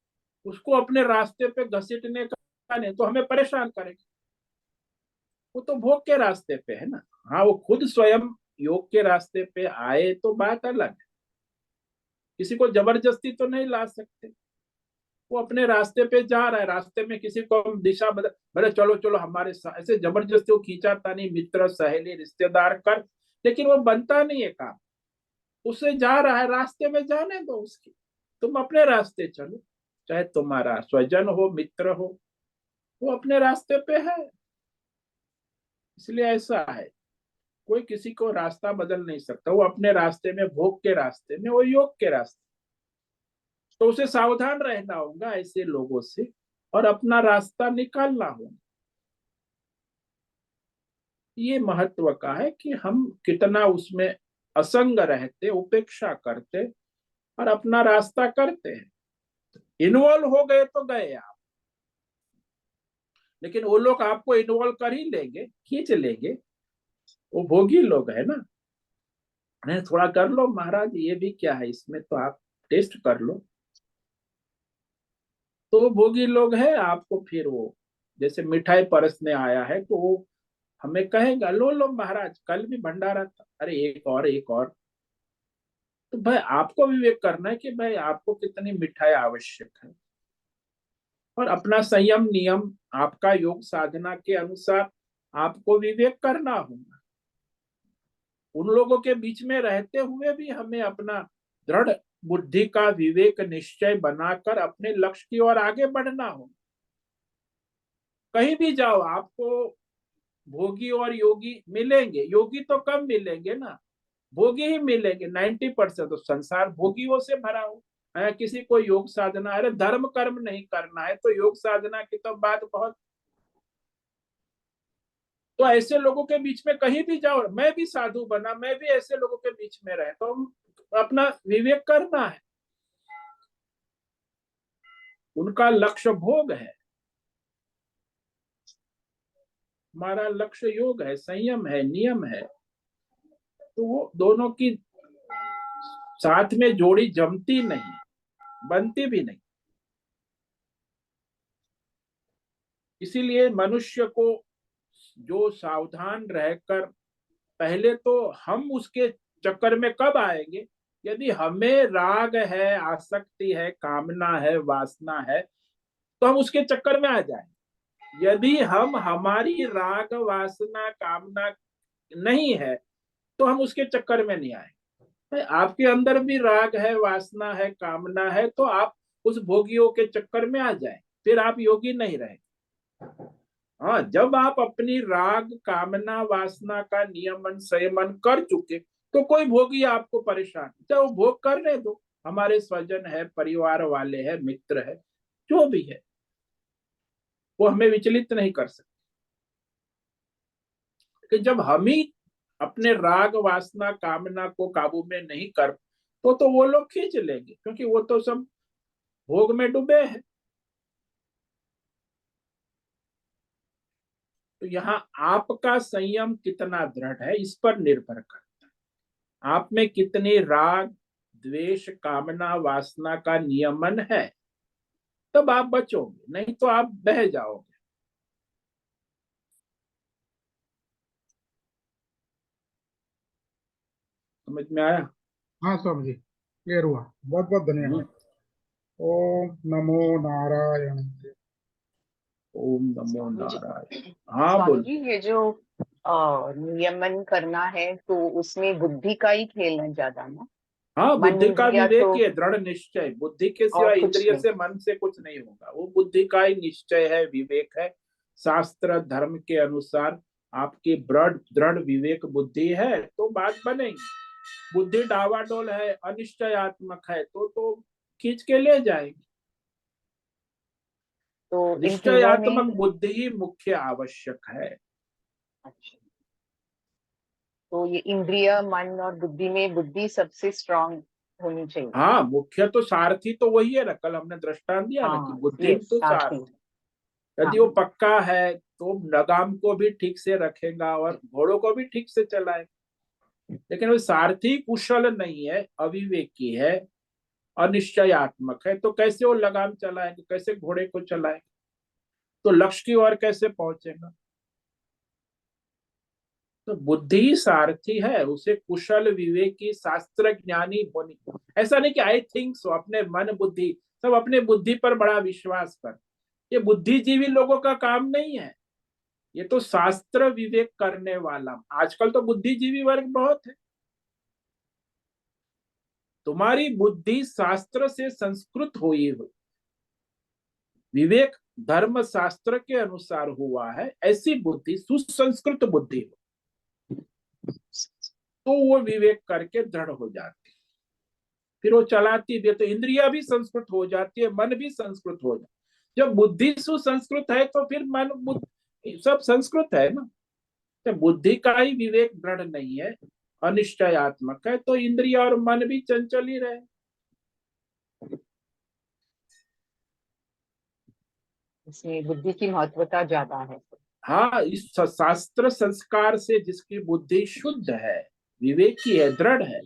उसको अपने रास्ते पे घसीटने का नहीं, तो हमें परेशान करेंगे। वो तो भोग के रास्ते पे है ना। हाँ, वो खुद स्वयं योग के रास्ते पे आए तो बात अलग है, किसी को जबरदस्ती तो नहीं ला सकते। वो अपने रास्ते पे जा रहा है, रास्ते में किसी को हम दिशा बदल, बोले चलो चलो हमारे साथ, ऐसे जबरदस्ती वो खींचाता नहीं, मित्र सहेली रिश्तेदार कर, लेकिन वो बनता नहीं है काम। उसे जा रहा है, रास्ते में जाने दो उसकी, तुम अपने रास्ते चलो। चाहे तुम्हारा स्वजन हो, मित्र हो, वो अपने रास्ते पे है। इसलिए ऐसा है, कोई किसी को रास्ता बदल नहीं सकता, वो अपने रास्ते में, भोग के रास्ते में, वो योग के रास्ते। तो उसे सावधान रहना होगा ऐसे लोगों से, और अपना रास्ता निकालना होगा। ये महत्व का है कि हम कितना उसमें असंग रहते, उपेक्षा करते, और अपना रास्ता करते हैं। इन्वॉल्व हो गए तो गए आप, लेकिन वो लोग आपको इन्वॉल्व कर ही लेंगे, खींच लेंगे। वो भोगी लोग है ना। नहीं, थोड़ा कर लो महाराज, ये भी क्या है इसमें, तो आप टेस्ट कर लो। तो वो भोगी लोग हैं, आपको फिर वो जैसे मिठाई परसने आया है, तो वो हमें कहेगा लो लो महाराज, कल भी भंडारा था, अरे एक और एक और। तो भाई आपको विवेक करना है कि भाई आपको कितनी मिठाई आवश्यक है, और अपना संयम नियम, आपका योग साधना के अनुसार आपको विवेक करना होगा। उन लोगों के बीच में रहते हुए भी हमें अपना दृढ़ बुद्धि का विवेक निश्चय बनाकर अपने लक्ष्य की ओर आगे बढ़ना हो। कहीं भी जाओ आपको भोगी और योगी मिलेंगे, योगी तो कम मिलेंगे ना, भोगी ही मिलेंगे। 90% तो संसार भोगियों से भरा हो। किसी को योग साधना, अरे धर्म कर्म नहीं करना है तो योग साधना की तो बात बहुत। तो ऐसे लोगों के बीच में कहीं भी जाओ, मैं भी साधु बना, मैं भी ऐसे लोगों के बीच में रहे, तो अपना विवेक करना है। उनका लक्ष्य भोग है, हमारा लक्ष्य योग है, संयम है, नियम है। तो वो दोनों की साथ में जोड़ी जमती नहीं, बनती भी नहीं। इसीलिए मनुष्य को जो सावधान रहकर, पहले तो हम उसके चक्कर में कब आएंगे, यदि हमें राग है, आसक्ति है, कामना है, वासना है, तो हम उसके चक्कर में आ जाए। यदि हम, हमारी राग वासना कामना नहीं है, तो हम उसके चक्कर में नहीं आए। आपके अंदर भी राग है, वासना है, कामना है, तो आप उस भोगियों के चक्कर में आ जाए, फिर आप योगी नहीं रहे। हाँ, जब आप अपनी राग कामना वासना का नियमन संयमन कर चुके, तो कोई भोगी आपको परेशान, चाहे वो भोग करने दो, हमारे स्वजन है, परिवार वाले है, मित्र है, जो भी है, वो हमें विचलित नहीं कर सकते। कि जब हम ही अपने राग वासना कामना को काबू में नहीं कर, तो वो लोग खींच लेंगे, क्योंकि वो तो सब भोग में डूबे हैं। तो यहाँ आपका संयम कितना दृढ़ है, इस पर निर्भर करता है, आप में कितनी राग द्वेष कामना वासना का नियमन है। तब आप बचोगे, नहीं तो आप बह जाओगे। समझ में आया? हाँ स्वामी जी, क्लियर हुआ, बहुत बहुत धन्यवाद। हम्म। ओम नमो नारायण। ओम नमो स्वामी जी, नारायण। हाँ स्वामी बोल। जी, ये जो नियमन करना है तो उसमें बुद्धि का ही खेल है ज्यादा ना? हाँ, मन बुद्धि का इंद्रिया विवेक तो ही है, दृढ़ निश्चय। बुद्धि के और सिवा कुछ इंद्रिय नहीं। से, मन से कुछ नहीं होगा। वो बुद्धि का ही निश्चय है, विवेक है। शास्त्र धर्म के अनुसार आपकी दृढ़ दृढ़ विवेक बुद्धि है तो बात बनेगी। बुद्धि डावाडोल है, अनिश्चयात्मक है, तो खींच के ले जाएगी। तो इन तीनों निश्चयात्मक में। बुद्धि ही मुख्य आवश्यक है। अच्छा, तो ये इंद्रिय मन और बुद्धि में बुद्धि सबसे स्ट्रांग होनी चाहिए। हाँ, मुख्य तो सारथी तो वही है ना, कल हमने दृष्टांत दिया ना कि हाँ, बुद्धि यस, तो सारथी। सारथी। यदि वो हाँ, पक्का है तो लगाम को भी ठीक से रखेगा और घोड़ों को भी ठीक से चलाएगा। लेकिन वो सारथी कुशल नहीं है, अविवेकी है, अनिश्चयात्मक है, तो कैसे वो लगाम चलाएंगे, कैसे घोड़े को चलाएंगे, तो लक्ष्य की ओर कैसे पहुंचेगा। तो बुद्धि सारथी है, उसे कुशल विवेकी शास्त्र ज्ञानी होनी। ऐसा नहीं कि आई थिंक सो, अपने मन बुद्धि, सब अपने बुद्धि पर बड़ा विश्वास कर, ये बुद्धिजीवी लोगों का काम नहीं है। ये तो शास्त्र विवेक करने वाला। आजकल तो बुद्धिजीवी वर्ग बहुत है। तुम्हारी बुद्धि शास्त्र से संस्कृत हुई हो, विवेक धर्म शास्त्र के अनुसार हुआ है, ऐसी बुद्धि सुसंस्कृत बुद्धि हो तो वो विवेक करके दृढ़ हो जाती, फिर वो चलाती भी। तो इंद्रिया भी संस्कृत हो जाती है, मन भी संस्कृत हो जाती। जब बुद्धि सुसंस्कृत है तो फिर मन सब संस्कृत है ना। तो बुद्धि का ही विवेक दृढ़ नहीं है, अनिश्चयात्मक है, तो इंद्रिय और मन भी चंचल ही रहे। इसमें बुद्धि की महत्वता ज्यादा है। हाँ, इस शास्त्र संस्कार से जिसकी बुद्धि शुद्ध है, विवेकी है, दृढ़ है,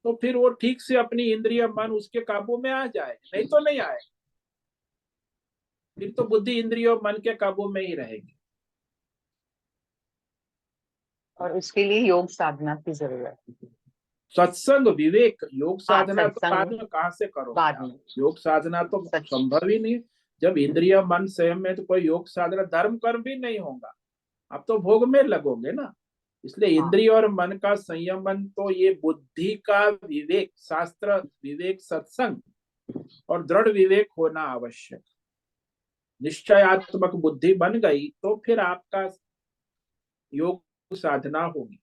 तो फिर वो ठीक से अपनी इंद्रिय मन उसके काबू में आ जाए, नहीं तो नहीं आए। फिर तो बुद्धि इंद्रियों मन के काबू में ही रहेगी। और उसके लिए योग साधना की जरूरत है। सत्संग विवेक, योग हाँ, साधना तो बाद सत्संग में कहाँ से करोगे बाद आप। में। योग साधना तो सच। संभव ही नहीं। जब इंद्रिय मन संयम में तो कोई योग साधना, धर्म कर्म भी नहीं होगा, आप तो भोग में लगोगे ना। इसलिए हाँ, इंद्रिय और मन का संयमन तो ये बुद्धि का विवेक, शास्त्र विवेक, सत्संग और दृढ़ विवेक होना आवश्यक। निश्चयात्मक बुद्धि बन गई तो फिर आपका योग साधना होगी।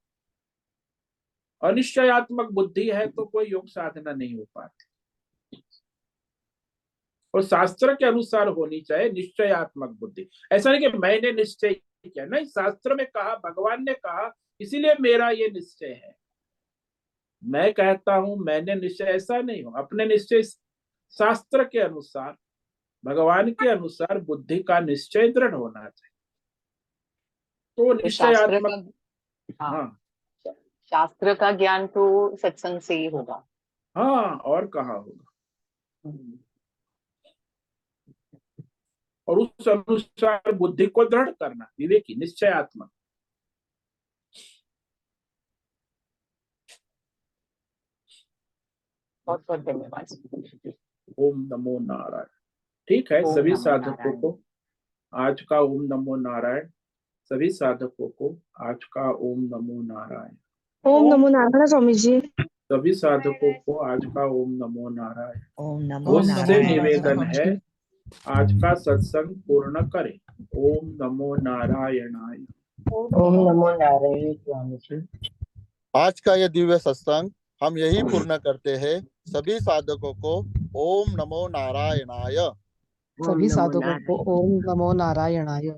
अनिश्चयात्मक बुद्धि है तो कोई योग साधना नहीं हो पाती। और शास्त्र के अनुसार होनी चाहिए निश्चयात्मक बुद्धि। ऐसा नहीं कि मैंने निश्चय किया, नहीं, शास्त्र में कहा, भगवान ने कहा, इसीलिए मेरा ये निश्चय है, मैं कहता हूं मैंने निश्चय, ऐसा नहीं हो। अपने निश्चय शास्त्र के अनुसार, भगवान के अनुसार बुद्धि का निश्चय दृढ़ होना चाहिए, तो तो शास्त्र निश्चयात्मक। का। हाँ, हाँ शास्त्र का ज्ञान तो सत्संग से ही होगा। हाँ, और कहाँ होगा। हम्म। और उस अनुसार बुद्धि को दृढ़ करना, विवेकी, निश्चयात्मक। बहुत बहुत धन्यवाद। ओम नमो नारायण। ठीक है, ओम सभी नमो साधकों नारायण। को आज का ओम नमो नारायण। सभी साधकों को आज का ओम नमो नारायण। ओम नमो नारायण स्वामी जी। सभी साधकों को आज का ओम नमो नारायण। ओम नमो मुझसे ओम नमो नारायण निवेदन नारायण। स्वामी है, जी। आज का सत्संग पूर्ण करें। ओम नमो नारायणाय। ओम नमो नारायण स्वामी जी। आज का यह दिव्य सत्संग हम यही पूर्ण करते हैं। सभी साधकों को ओम नमो नारायणाय। सभी साधकों को ओम नमो नारायणाय।